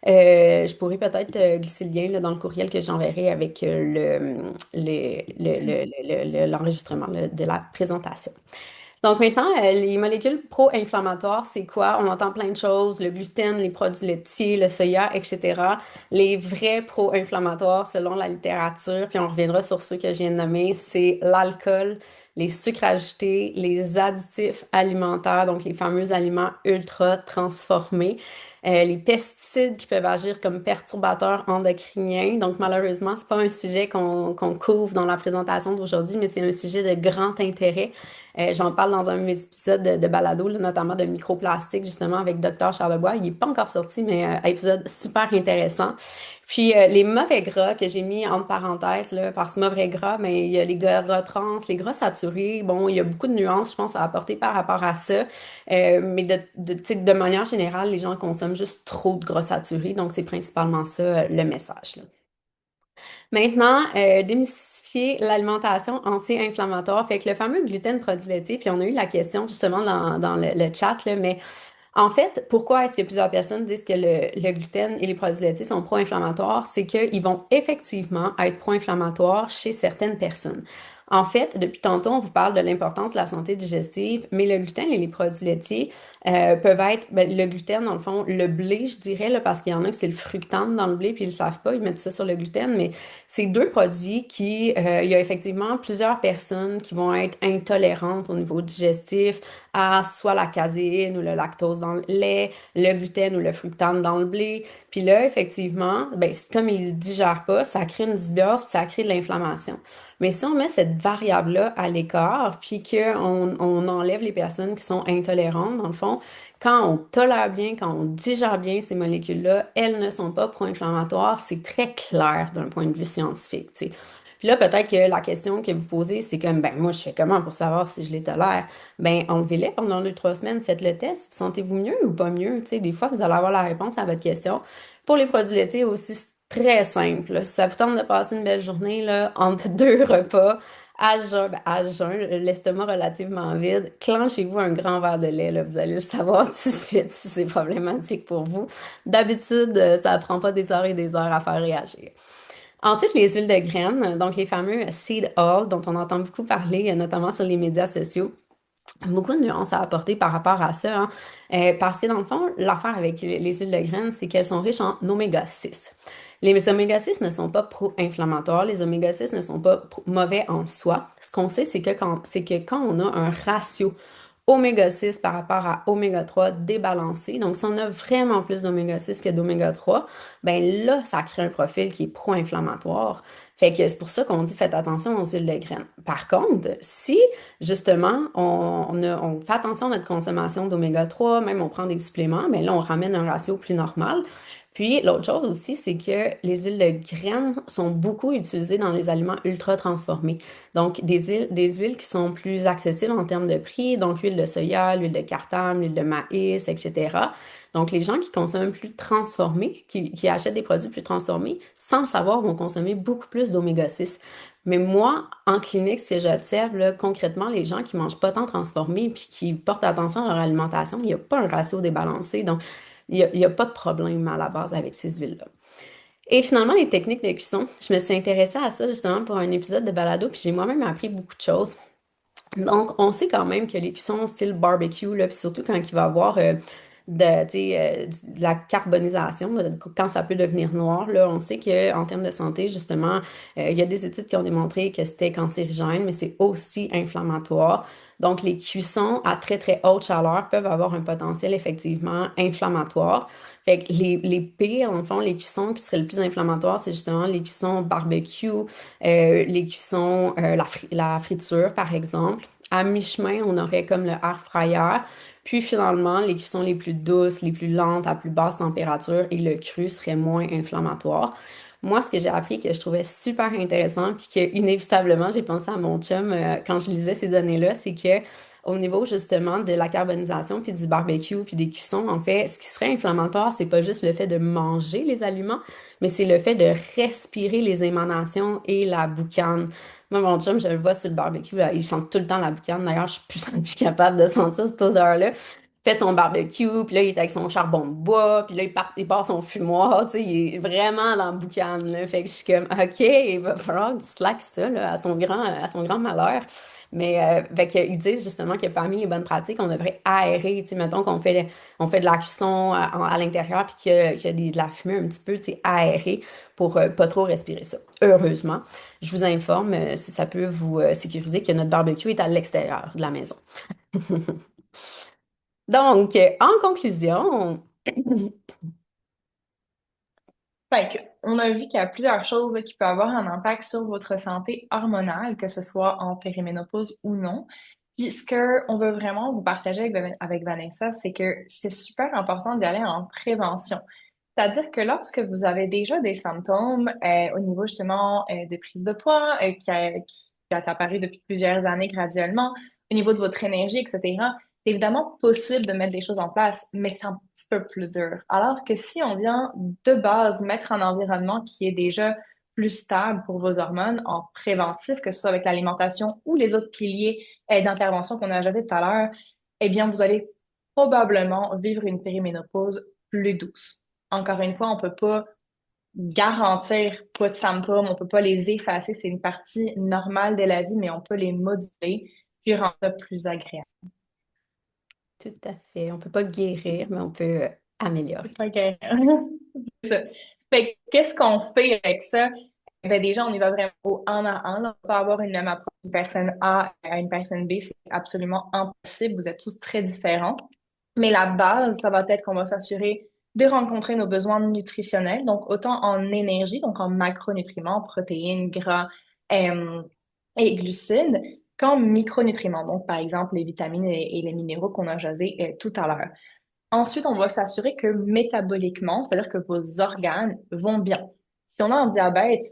Je pourrais peut-être glisser le lien là, dans le courriel que j'enverrai avec l'enregistrement là, de la présentation. Donc maintenant, les molécules pro-inflammatoires, c'est quoi? On entend plein de choses, le gluten, les produits laitiers, le soya, etc. Les vrais pro-inflammatoires, selon la littérature, puis on reviendra sur ceux que je viens de nommer, c'est l'alcool, les sucres ajoutés, les additifs alimentaires, donc les fameux aliments ultra transformés, les pesticides qui peuvent agir comme perturbateurs endocriniens. Donc malheureusement, c'est pas un sujet qu'on couvre dans la présentation d'aujourd'hui, mais c'est un sujet de grand intérêt. J'en parle dans un de mes épisodes de balado, là, notamment de microplastique, justement, avec Dr. Charlebois. Il n'est pas encore sorti, mais épisode super intéressant. Puis les mauvais gras que j'ai mis entre parenthèses, là, parce que mauvais gras, mais il y a les gras trans, les gras saturés. Bon, il y a beaucoup de nuances, je pense, à apporter par rapport à ça. Mais tu sais, de manière générale, les gens consomment juste trop de gras saturés. Donc, c'est principalement ça, le message, là. Maintenant, démystifier l'alimentation anti-inflammatoire. Fait que le fameux gluten produit laitier, puis on a eu la question justement dans le chat, là, mais en fait, pourquoi est-ce que plusieurs personnes disent que le gluten et les produits laitiers sont pro-inflammatoires? C'est qu'ils vont effectivement être pro-inflammatoires chez certaines personnes. En fait, depuis tantôt, on vous parle de l'importance de la santé digestive, mais le gluten et les produits laitiers peuvent être, ben, le gluten, dans le fond, le blé, je dirais, là, parce qu'il y en a que c'est le fructane dans le blé, puis ils le savent pas, ils mettent ça sur le gluten, mais c'est deux produits il y a effectivement plusieurs personnes qui vont être intolérantes au niveau digestif à soit la caséine ou le lactose dans le lait, le gluten ou le fructane dans le blé. Puis là, effectivement, ben, comme ils ne digèrent pas, ça crée une dysbiose, puis ça crée de l'inflammation. Mais si on met cette cette variable-là à l'écart, puis qu'on enlève les personnes qui sont intolérantes, dans le fond, quand on tolère bien, quand on digère bien ces molécules-là, elles ne sont pas pro-inflammatoires. C'est très clair d'un point de vue scientifique, tu sais. Puis là, peut-être que la question que vous posez, c'est comme, ben moi, je fais comment pour savoir si je les tolère? Ben, enlevez-les pendant 2, 3 semaines, faites le test. Sentez-vous mieux ou pas mieux? Tu sais, des fois, vous allez avoir la réponse à votre question. Pour les produits laitiers aussi, c'est très simple, là. Si ça vous tente de passer une belle journée, là, entre deux repas, à jeun, l'estomac relativement vide, clenchez-vous un grand verre de lait, là. Vous allez le savoir tout de suite si c'est problématique pour vous. D'habitude, ça ne prend pas des heures et des heures à faire réagir. Ensuite, les huiles de graines, donc les fameux seed oil dont on entend beaucoup parler, notamment sur les médias sociaux. Beaucoup de nuances à apporter par rapport à ça, hein. Parce que dans le fond, l'affaire avec les huiles de graines, c'est qu'elles sont riches en oméga 6. Les oméga 6 ne sont pas pro-inflammatoires, les oméga 6 ne sont pas mauvais en soi. Ce qu'on sait, c'est que quand on a un ratio oméga 6 par rapport à oméga 3 débalancé, donc si on a vraiment plus d'oméga 6 que d'oméga 3, ben là, ça crée un profil qui est pro-inflammatoire. Fait que c'est pour ça qu'on dit faites attention aux huiles de graines. Par contre, si justement on fait attention à notre consommation d'oméga 3, même on prend des suppléments, mais là on ramène un ratio plus normal. Puis l'autre chose aussi, c'est que les huiles de graines sont beaucoup utilisées dans les aliments ultra transformés. Donc des huiles qui sont plus accessibles en termes de prix, donc l'huile de soya, l'huile de cartame, l'huile de maïs, etc. Donc les gens qui consomment plus transformés, qui achètent des produits plus transformés, sans savoir, vont consommer beaucoup plus d'oméga 6. Mais moi, en clinique, ce que j'observe, là, concrètement, les gens qui mangent pas tant transformés puis qui portent attention à leur alimentation, il n'y a pas un ratio débalancé. Donc, il y a pas de problème à la base avec ces huiles-là. Et finalement, les techniques de cuisson. Je me suis intéressée à ça justement pour un épisode de balado, puis j'ai moi-même appris beaucoup de choses. Donc, on sait quand même que les cuissons style barbecue, là, puis surtout quand il va y avoir tu sais, de la carbonisation, là, quand ça peut devenir noir, là, on sait qu'en termes de santé, justement, il y a des études qui ont démontré que c'était cancérigène, mais c'est aussi inflammatoire. Donc, les cuissons à très, très haute chaleur peuvent avoir un potentiel effectivement inflammatoire. Fait que les pires, en fond, les cuissons qui seraient le plus inflammatoires, c'est justement les cuissons barbecue, les cuissons, la friture, par exemple. À mi-chemin, on aurait comme le air fryer. Puis finalement, les cuissons les plus douces, les plus lentes, à plus basse température et le cru serait moins inflammatoire. Moi, ce que j'ai appris que je trouvais super intéressant, puis que inévitablement, j'ai pensé à mon chum quand je lisais ces données-là, c'est que au niveau justement de la carbonisation, puis du barbecue, puis des cuissons, en fait, ce qui serait inflammatoire, c'est pas juste le fait de manger les aliments, mais c'est le fait de respirer les émanations et la boucane. Moi, mon chum, je le vois sur le barbecue, là, il sent tout le temps la boucane. D'ailleurs, je suis plus capable de sentir cette odeur-là. Il fait son barbecue, puis là, il est avec son charbon de bois, puis là, il part son fumoir, tu sais, il est vraiment dans la boucane, là. Fait que je suis comme, OK, il va falloir qu'il slack ça, là, à son grand malheur. Mais, fait que, ils disent justement que parmi les bonnes pratiques, on devrait aérer, tu sais, mettons qu'on fait de la cuisson à l'intérieur, puis qu'il y a de la fumée un petit peu, tu sais, aérer pour pas trop respirer ça. Heureusement, je vous informe si ça peut vous sécuriser que notre barbecue est à l'extérieur de la maison. Donc, en conclusion, Fait que, on a vu qu'il y a plusieurs choses là, qui peuvent avoir un impact sur votre santé hormonale, que ce soit en périménopause ou non. Puis ce que on veut vraiment vous partager avec Vanessa, c'est que c'est super important d'aller en prévention. C'est-à-dire que lorsque vous avez déjà des symptômes au niveau justement de prise de poids qui a apparu depuis plusieurs années graduellement, au niveau de votre énergie, etc., c'est évidemment possible de mettre des choses en place, mais c'est un petit peu plus dur. Alors que si on vient de base mettre un environnement qui est déjà plus stable pour vos hormones en préventif, que ce soit avec l'alimentation ou les autres piliers d'intervention qu'on a jasé tout à l'heure, eh bien, vous allez probablement vivre une périménopause plus douce. Encore une fois, on peut pas garantir pas de symptômes, on peut pas les effacer, c'est une partie normale de la vie, mais on peut les moduler puis rendre ça plus agréable. tout à fait, on peut pas guérir, mais on peut améliorer. OK. C'est ça. Fait que qu'est-ce qu'on fait avec ça? Ben déjà, on y va vraiment au un à un. Là. On peut avoir une même approche d'une personne A à une personne B, c'est absolument impossible. Vous êtes tous très différents. Mais la base, ça va être qu'on va s'assurer de rencontrer nos besoins nutritionnels, donc autant en énergie, donc en macronutriments, protéines, gras, euh, et glucides comme micronutriments. Donc, par exemple, les vitamines et les minéraux qu'on a jasé tout à l'heure. Ensuite, on va s'assurer que métaboliquement, c'est-à-dire que vos organes vont bien. Si on a un diabète,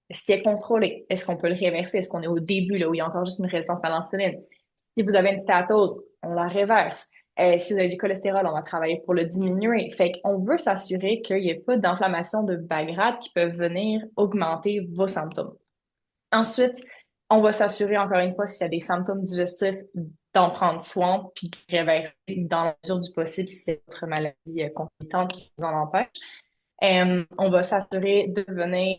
est-ce qu'il est contrôlé? Est-ce qu'on peut le réverser? Est-ce qu'on est au début, là, où il y a encore juste une résistance à l'insuline? Si vous avez une stéatose, on la réverse. Si vous avez du cholestérol, on va travailler pour le diminuer. Fait qu'on veut s'assurer qu'il n'y ait pas d'inflammation de bas grade qui peuvent venir augmenter vos symptômes. Ensuite, on va s'assurer, encore une fois, s'il y a des symptômes digestifs, d'en prendre soin, puis de réverser dans la mesure du possible s'il y a d'autres maladies compétentes qui nous en empêchent. On va s'assurer de venir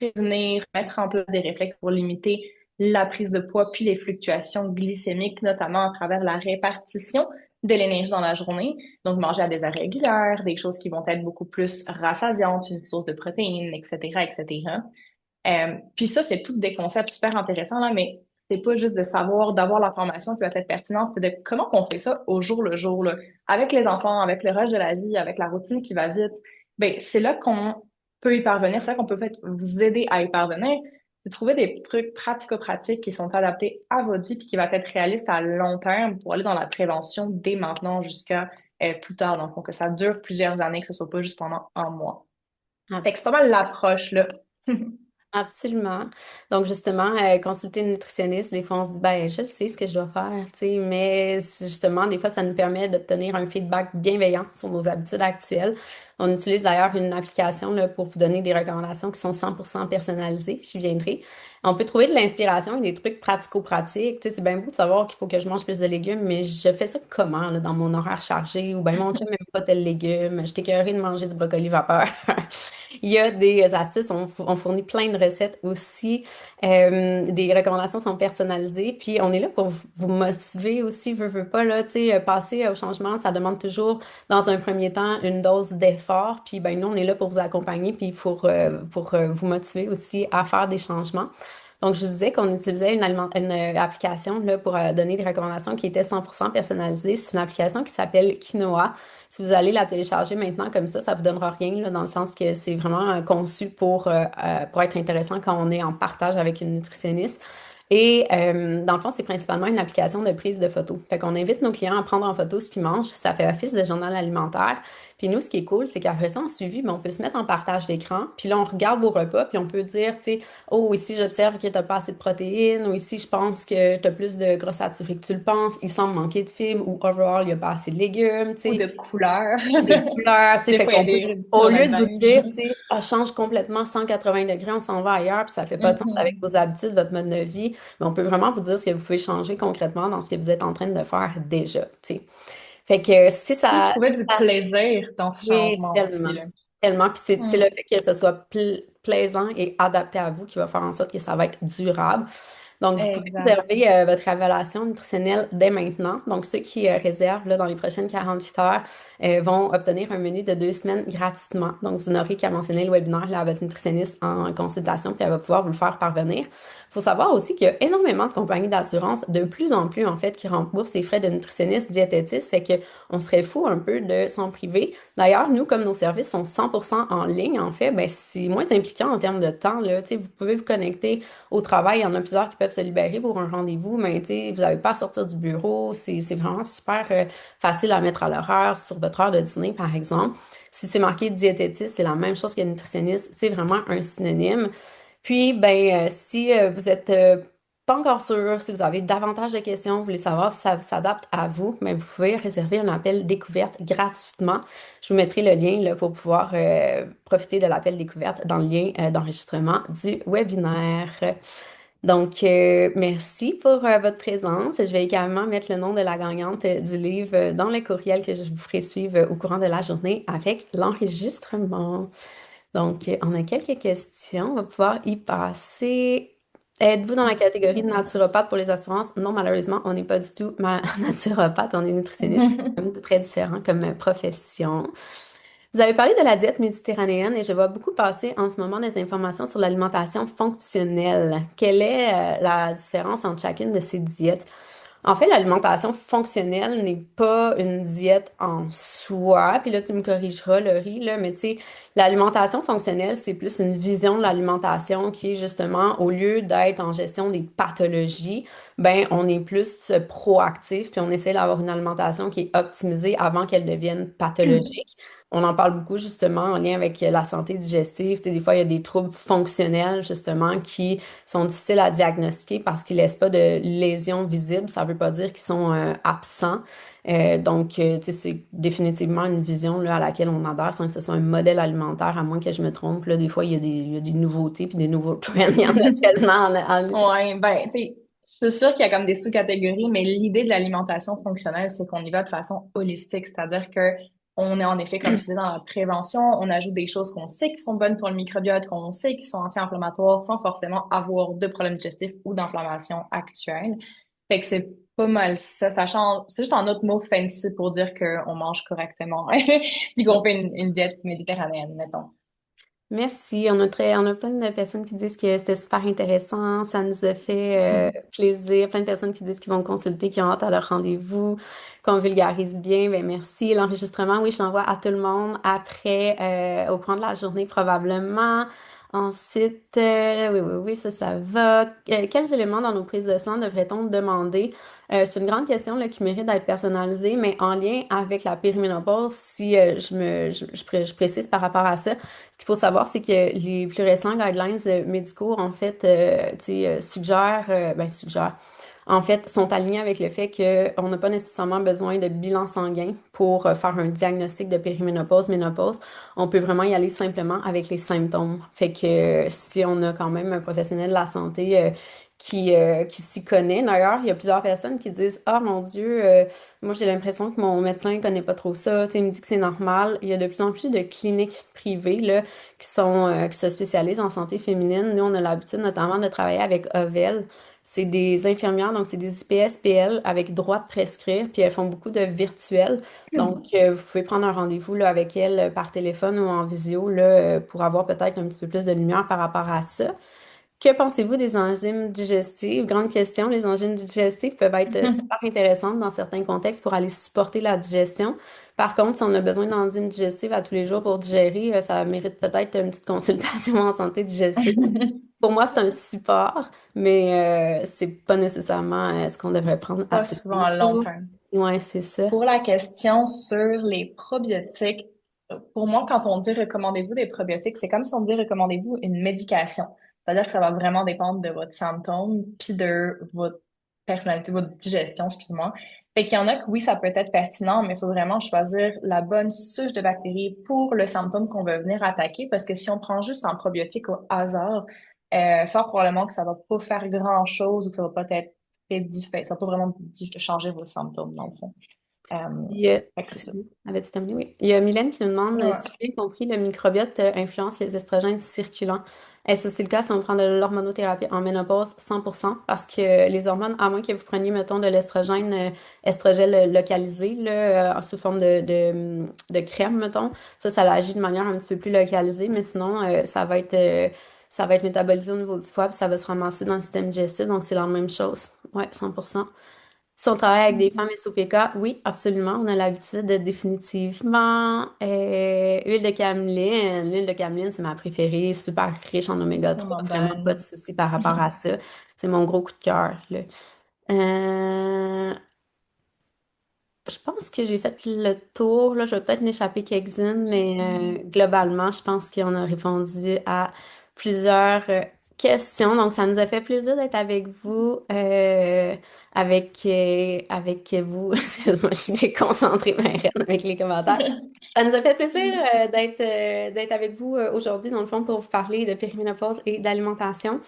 prévenir, mettre en place des réflexes pour limiter la prise de poids puis les fluctuations glycémiques, notamment à travers la répartition de l'énergie dans la journée. Donc, manger à des heures régulières, des choses qui vont être beaucoup plus rassasiantes, une source de protéines, etc., etc. Puis ça, c'est tous des concepts super intéressants, là, mais c'est pas juste de savoir, d'avoir l'information qui va être pertinente, c'est de comment on fait ça au jour le jour, là, avec les enfants, avec le rush de la vie, avec la routine qui va vite. Ben, c'est là qu'on peut y parvenir, c'est là qu'on peut fait, vous aider à y parvenir, de trouver des trucs pratico-pratiques qui sont adaptés à votre vie puis qui va être réalistes à long terme pour aller dans la prévention dès maintenant jusqu'à plus tard. Donc, que ça dure plusieurs années, que ce soit pas juste pendant un mois. Fait que c'est pas mal l'approche, là. Absolument. Donc, justement, consulter une nutritionniste, des fois, on se dit, ben, je sais ce que je dois faire, tu sais, mais justement, des fois, ça nous permet d'obtenir un feedback bienveillant sur nos habitudes actuelles. On utilise d'ailleurs une application là, pour vous donner des recommandations qui sont 100% personnalisées, j'y viendrai. On peut trouver de l'inspiration et des trucs pratico-pratiques. Tu sais, c'est bien beau de savoir qu'il faut que je mange plus de légumes, mais je fais ça comment, là, dans mon horaire chargé, ou ben mon chum n'aime pas tel légume, je suis écœurée de manger du brocoli vapeur. Il y a des astuces, on fournit plein de recettes aussi. Des recommandations sont personnalisées. Puis on est là pour vous motiver aussi, veut pas, là, tu sais, passer au changement, ça demande toujours, dans un premier temps, une dose d'effort. Puis ben nous, on est là pour vous accompagner, puis pour vous motiver aussi à faire des changements. Donc, je vous disais qu'on utilisait une application là, pour donner des recommandations qui étaient 100% personnalisées. C'est une application qui s'appelle Quinoa. Si vous allez la télécharger maintenant comme ça vous donnera rien, là, dans le sens que c'est vraiment conçu pour être intéressant quand on est en partage avec une nutritionniste. Et dans le fond, c'est principalement une application de prise de photos. Fait qu'on invite nos clients à prendre en photo ce qu'ils mangent. Ça fait office de journal alimentaire. Puis nous, ce qui est cool, c'est qu'après ça, en suivi, ben, on peut se mettre en partage d'écran. Puis là, on regarde vos repas, puis on peut dire, tu sais, oh, ici, j'observe que tu n'as pas assez de protéines, ou ici, je pense que tu as plus de gras saturés que tu le penses, il semble manquer de fibres, ou overall, il n'y a pas assez de légumes, tu Ou sais, de couleurs. des couleurs, tu sais, Des fait fois, il y a qu'on peut, des réductions au dans lieu de vous vitamines. dire, tu sais, ah, change complètement 180 degrés, on s'en va ailleurs, puis ça fait pas de sens avec Mhm. vos habitudes, votre mode de vie, mais on peut vraiment vous dire ce que vous pouvez changer concrètement dans ce que vous êtes en train de faire déjà, tu sais. Fait que si Puis ça, trouver du plaisir dans ce oui, changement aussi, tellement. là. Tellement. Puis c'est Mm. le fait que ce soit plaisant et adapté à vous qui va faire en sorte que ça va être durable. Donc, vous pouvez Exact. réserver votre évaluation nutritionnelle dès maintenant. Donc, ceux qui réservent là, dans les prochaines 48 heures vont obtenir un menu de 2 semaines gratuitement. Donc, vous n'aurez qu'à mentionner le webinaire là, à votre nutritionniste en consultation, puis elle va pouvoir vous le faire parvenir. Il faut savoir aussi qu'il y a énormément de compagnies d'assurance, de plus en plus en fait, qui remboursent les frais de nutritionniste, diététiste. Fait que on serait fou un peu de s'en priver. D'ailleurs, nous, comme nos services sont 100% en ligne, en fait, ben, c'est moins impliquant en termes de temps, là. Tu sais, vous pouvez vous connecter au travail. Il y en a plusieurs qui peuvent se libérer pour un rendez-vous, mais tu sais, vous n'avez pas à sortir du bureau. C'est vraiment super facile à mettre à l'horaire sur votre heure de dîner, par exemple. Si c'est marqué diététiste, c'est la même chose que nutritionniste. C'est vraiment un synonyme. Puis, ben, si vous êtes pas encore sûr, si vous avez davantage de questions, vous voulez savoir si ça s'adapte à vous, mais vous pouvez réserver un appel découverte gratuitement. Je vous mettrai le lien là, pour pouvoir profiter de l'appel découverte dans le lien d'enregistrement du webinaire. Donc, merci pour votre présence. Je vais également mettre le nom de la gagnante du livre dans le courriel que je vous ferai suivre au courant de la journée avec l'enregistrement. Donc, on a quelques questions. On va pouvoir y passer. Êtes-vous dans la catégorie de naturopathe pour les assurances? Non, malheureusement, on n'est pas du tout naturopathe, on est nutritionniste. C'est quand même très différent comme profession. Vous avez parlé de la diète méditerranéenne et je vois beaucoup passer en ce moment des informations sur l'alimentation fonctionnelle. Quelle est la différence entre chacune de ces diètes? En fait, l'alimentation fonctionnelle n'est pas une diète en soi. Puis là, tu me corrigeras, Laurie, là, mais tu sais, l'alimentation fonctionnelle, c'est plus une vision de l'alimentation qui est justement, au lieu d'être en gestion des pathologies, ben, on est plus proactif, puis on essaie d'avoir une alimentation qui est optimisée avant qu'elle devienne pathologique. On en parle beaucoup justement en lien avec la santé digestive. Tu sais, des fois, il y a des troubles fonctionnels justement qui sont difficiles à diagnostiquer parce qu'ils laissent pas de lésions visibles. Ça veut pas dire qu'ils sont absents. Tu sais, c'est définitivement une vision là, à laquelle on adhère sans que ce soit un modèle alimentaire, à moins que je me trompe. Là, des fois, il y a des nouveautés puis des nouveaux trends. Il y en a tellement en nutrition. Ouais, ben, tu sais, c'est sûr qu'il y a comme des sous-catégories, mais l'idée de l'alimentation fonctionnelle, c'est qu'on y va de façon holistique, c'est-à-dire que on est en effet, comme tu disais, dans la prévention, on ajoute des choses qu'on sait qui sont bonnes pour le microbiote, qu'on sait qui sont anti-inflammatoires, sans forcément avoir de problèmes digestifs ou d'inflammation actuelle. Fait que c'est pas mal ça. Ça change, c'est juste un autre mot fancy pour dire qu'on mange correctement, puis qu'on fait une diète méditerranéenne, mettons. Merci. On a plein de personnes qui disent que c'était super intéressant. Ça nous a fait plaisir. Plein de personnes qui disent qu'ils vont consulter, qui ont hâte à leur rendez-vous, qu'on vulgarise bien. Ben, merci. L'enregistrement, oui, je l'envoie à tout le monde après, au courant de la journée probablement. Ensuite, oui, ça va. Quels éléments dans nos prises de sang devrait-on demander? C'est une grande question là, qui mérite d'être personnalisée, mais en lien avec la périménopause, si je précise par rapport à ça. Ce qu'il faut savoir, c'est que les plus récents guidelines médicaux, en fait, tu sais, suggèrent, en fait, sont alignés avec le fait qu'on n'a pas nécessairement besoin de bilan sanguin pour faire un diagnostic de périménopause, ménopause. On peut vraiment y aller simplement avec les symptômes. Fait que si on a quand même un professionnel de la santé qui s'y connaît. D'ailleurs, il y a plusieurs personnes qui disent, ah mon Dieu, moi j'ai l'impression que mon médecin connaît pas trop ça. Tu sais, il me dit que c'est normal. Il y a de plus en plus de cliniques privées là, qui se spécialisent en santé féminine. Nous, on a l'habitude notamment de travailler avec Ovel. C'est des infirmières, donc c'est des IPS-PL avec droit de prescrire, puis elles font beaucoup de virtuels. Donc, vous pouvez prendre un rendez-vous là, avec elles par téléphone ou en visio là, pour avoir peut-être un petit peu plus de lumière par rapport à ça. Que pensez-vous des enzymes digestives? Grande question. Les enzymes digestives peuvent être super intéressantes dans certains contextes pour aller supporter la digestion. Par contre, si on a besoin d'enzymes digestives à tous les jours pour digérer, ça mérite peut-être une petite consultation en santé digestive. Pour moi, c'est un support, mais c'est pas nécessairement ce qu'on devrait prendre à Pas tous souvent les à long jours. terme. Ouais, c'est ça. Pour la question sur les probiotiques, pour moi, quand on dit recommandez-vous des probiotiques, c'est comme si on dit recommandez-vous une médication. C'est-à-dire que ça va vraiment dépendre de votre symptôme puis de votre personnalité, votre digestion, excuse-moi. Fait qu'il y en a que oui, ça peut être pertinent, mais il faut vraiment choisir la bonne souche de bactéries pour le symptôme qu'on veut venir attaquer, parce que si on prend juste un probiotique au hasard, fort probablement que ça va pas faire grand-chose ou que ça va pas être très différent. Ça peut vraiment changer vos symptômes, dans le fond. Il y a, Fait que c'est ça. avais-tu terminé? Oui. Il y a Mylène qui nous demande si Ouais. j'ai bien compris, le microbiote influence les estrogènes circulants. Est-ce aussi le cas si on prend de l'hormonothérapie en ménopause? 100%, parce que les hormones, à moins que vous preniez, mettons, de l'estrogène, estrogène localisé, là, sous forme de crème, mettons, ça agit de manière un petit peu plus localisée, mais sinon, ça va être métabolisé au niveau du foie, puis ça va se ramasser dans le système digestif, donc c'est la même chose. Ouais, 100%. Si on travaille avec des femmes SOPK, oui, absolument, on a l'habitude de définitivement. Huile de cameline. L'huile de cameline, c'est ma préférée, super riche en oméga 3, Vraiment vraiment pas de bonne. souci par rapport à ça. C'est mon gros coup de cœur, là. Euh, je pense que j'ai fait le tour, là. Je vais peut-être m'échapper quelques-unes, mais globalement, je pense qu'on a répondu à plusieurs questions. Donc, ça nous a fait plaisir d'être avec vous, avec vous. Excuse-moi, je suis déconcentrée, ma reine, avec les commentaires. Ça nous a fait plaisir d'être avec vous aujourd'hui, dans le fond, pour vous parler de périménopause et d'alimentation.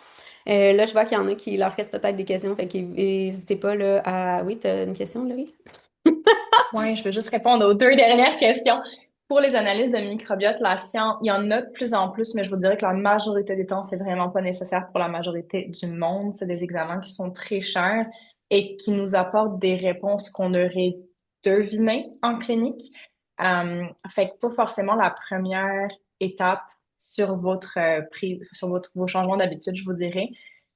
Là, je vois qu'il y en a qui leur reste peut-être des questions, fait qu'hésitez pas là, à... Oui, tu as une question, Laurie? Ouais, je veux juste répondre aux deux dernières questions. Pour les analyses de microbiote, la science, il y en a de plus en plus, mais je vous dirais que la majorité des temps, c'est vraiment pas nécessaire pour la majorité du monde. C'est des examens qui sont très chers et qui nous apportent des réponses qu'on aurait devinées en clinique. Fait que pas forcément la première étape sur votre prise, sur vos changements d'habitude, je vous dirais.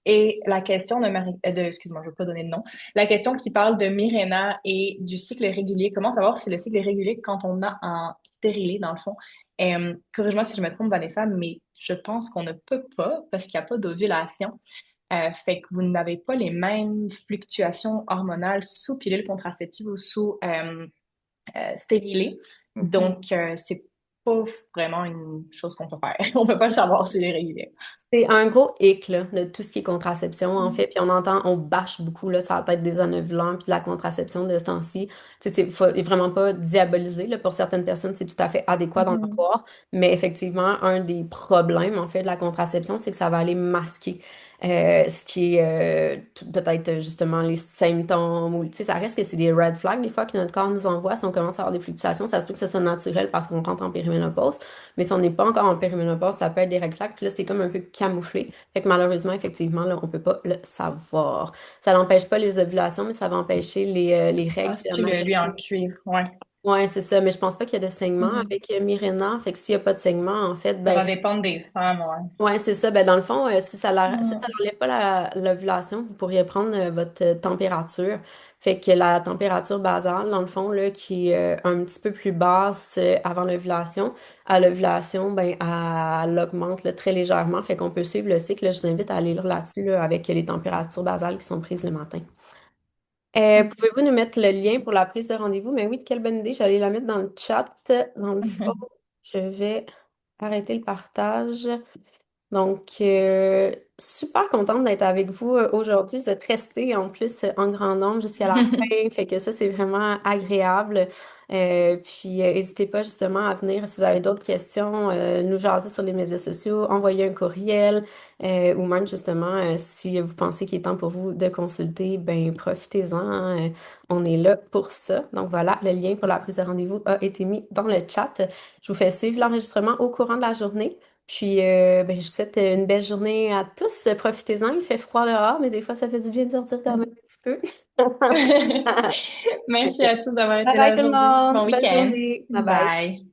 Et la question excuse-moi, je ne vais pas donner de nom. La question qui parle de Mirena et du cycle régulier. Comment savoir si le cycle est régulier quand on a un stérilé, dans le fond? Corrige-moi si je me trompe, Vanessa, mais je pense qu'on ne peut pas parce qu'il n'y a pas d'ovulation. Fait que vous n'avez pas les mêmes fluctuations hormonales sous pilule contraceptive ou sous stérilet. Mhm. Donc, c'est pas vraiment une chose qu'on peut faire. On peut pas le savoir s'il est régulier. C'est un gros hic là, de tout ce qui est contraception, en fait. Puis on entend, on bâche beaucoup là, sur la tête des anovulants puis de la contraception de ce temps-ci. Tu sais, c'est vraiment pas diabolisé. Là. Pour certaines personnes, c'est tout à fait adéquat d'en Mhm. avoir. Mais effectivement, un des problèmes, en fait, de la contraception, c'est que ça va aller masquer ce qui est peut-être justement les symptômes ou, tu sais, ça reste que c'est des red flags des fois que notre corps nous envoie. Si on commence à avoir des fluctuations, ça se peut que ce soit naturel parce qu'on rentre en périménopause. Mais si on n'est pas encore en périménopause, ça peut être des red flags. Puis là, c'est comme un peu camouflé. Fait que malheureusement, effectivement, là, on peut pas le savoir. Ça n'empêche pas les ovulations, mais ça va empêcher les Ah, règles. Puis la c'est lui en majorité. cuivre, ouais. Ouais, c'est ça. Mais je pense pas qu'il y a de saignement Mhm. avec Mirena. Fait que s'il n'y a pas de saignement, en fait, Ça ben, va dépendre des femmes, ouais. ouais, c'est ça. Ben, dans le fond, si ça Mhm. n'enlève pas l'ovulation, vous pourriez prendre votre température. Fait que la température basale, dans le fond, là, qui est un petit peu plus basse avant l'ovulation, à l'ovulation, ben, elle augmente là, très légèrement. Fait qu'on peut suivre le cycle. Là. Je vous invite à aller lire là-dessus là, avec les températures basales qui sont prises le matin. Pouvez-vous nous mettre le lien pour la prise de rendez-vous? Mais oui, quelle bonne idée. J'allais la mettre dans le chat. Dans le fond, Mhm. je vais arrêter le partage. Donc, super contente d'être avec vous aujourd'hui. Vous êtes restés en plus en grand nombre jusqu'à la fin, fait que ça, c'est vraiment agréable. Puis, n'hésitez pas justement à venir si vous avez d'autres questions, nous jaser sur les médias sociaux, envoyer un courriel ou même justement, si vous pensez qu'il est temps pour vous de consulter, ben profitez-en. Hein, on est là pour ça. Donc voilà, le lien pour la prise de rendez-vous a été mis dans le chat. Je vous fais suivre l'enregistrement au courant de la journée. Puis, ben, je vous souhaite une belle journée à tous. Profitez-en, il fait froid dehors, mais des fois, ça fait du bien de sortir quand même un petit peu. Merci à tous d'avoir Bye été bye là tout le aujourd'hui. monde. Bon Bonne week-end. journée. Bye bye. Bye.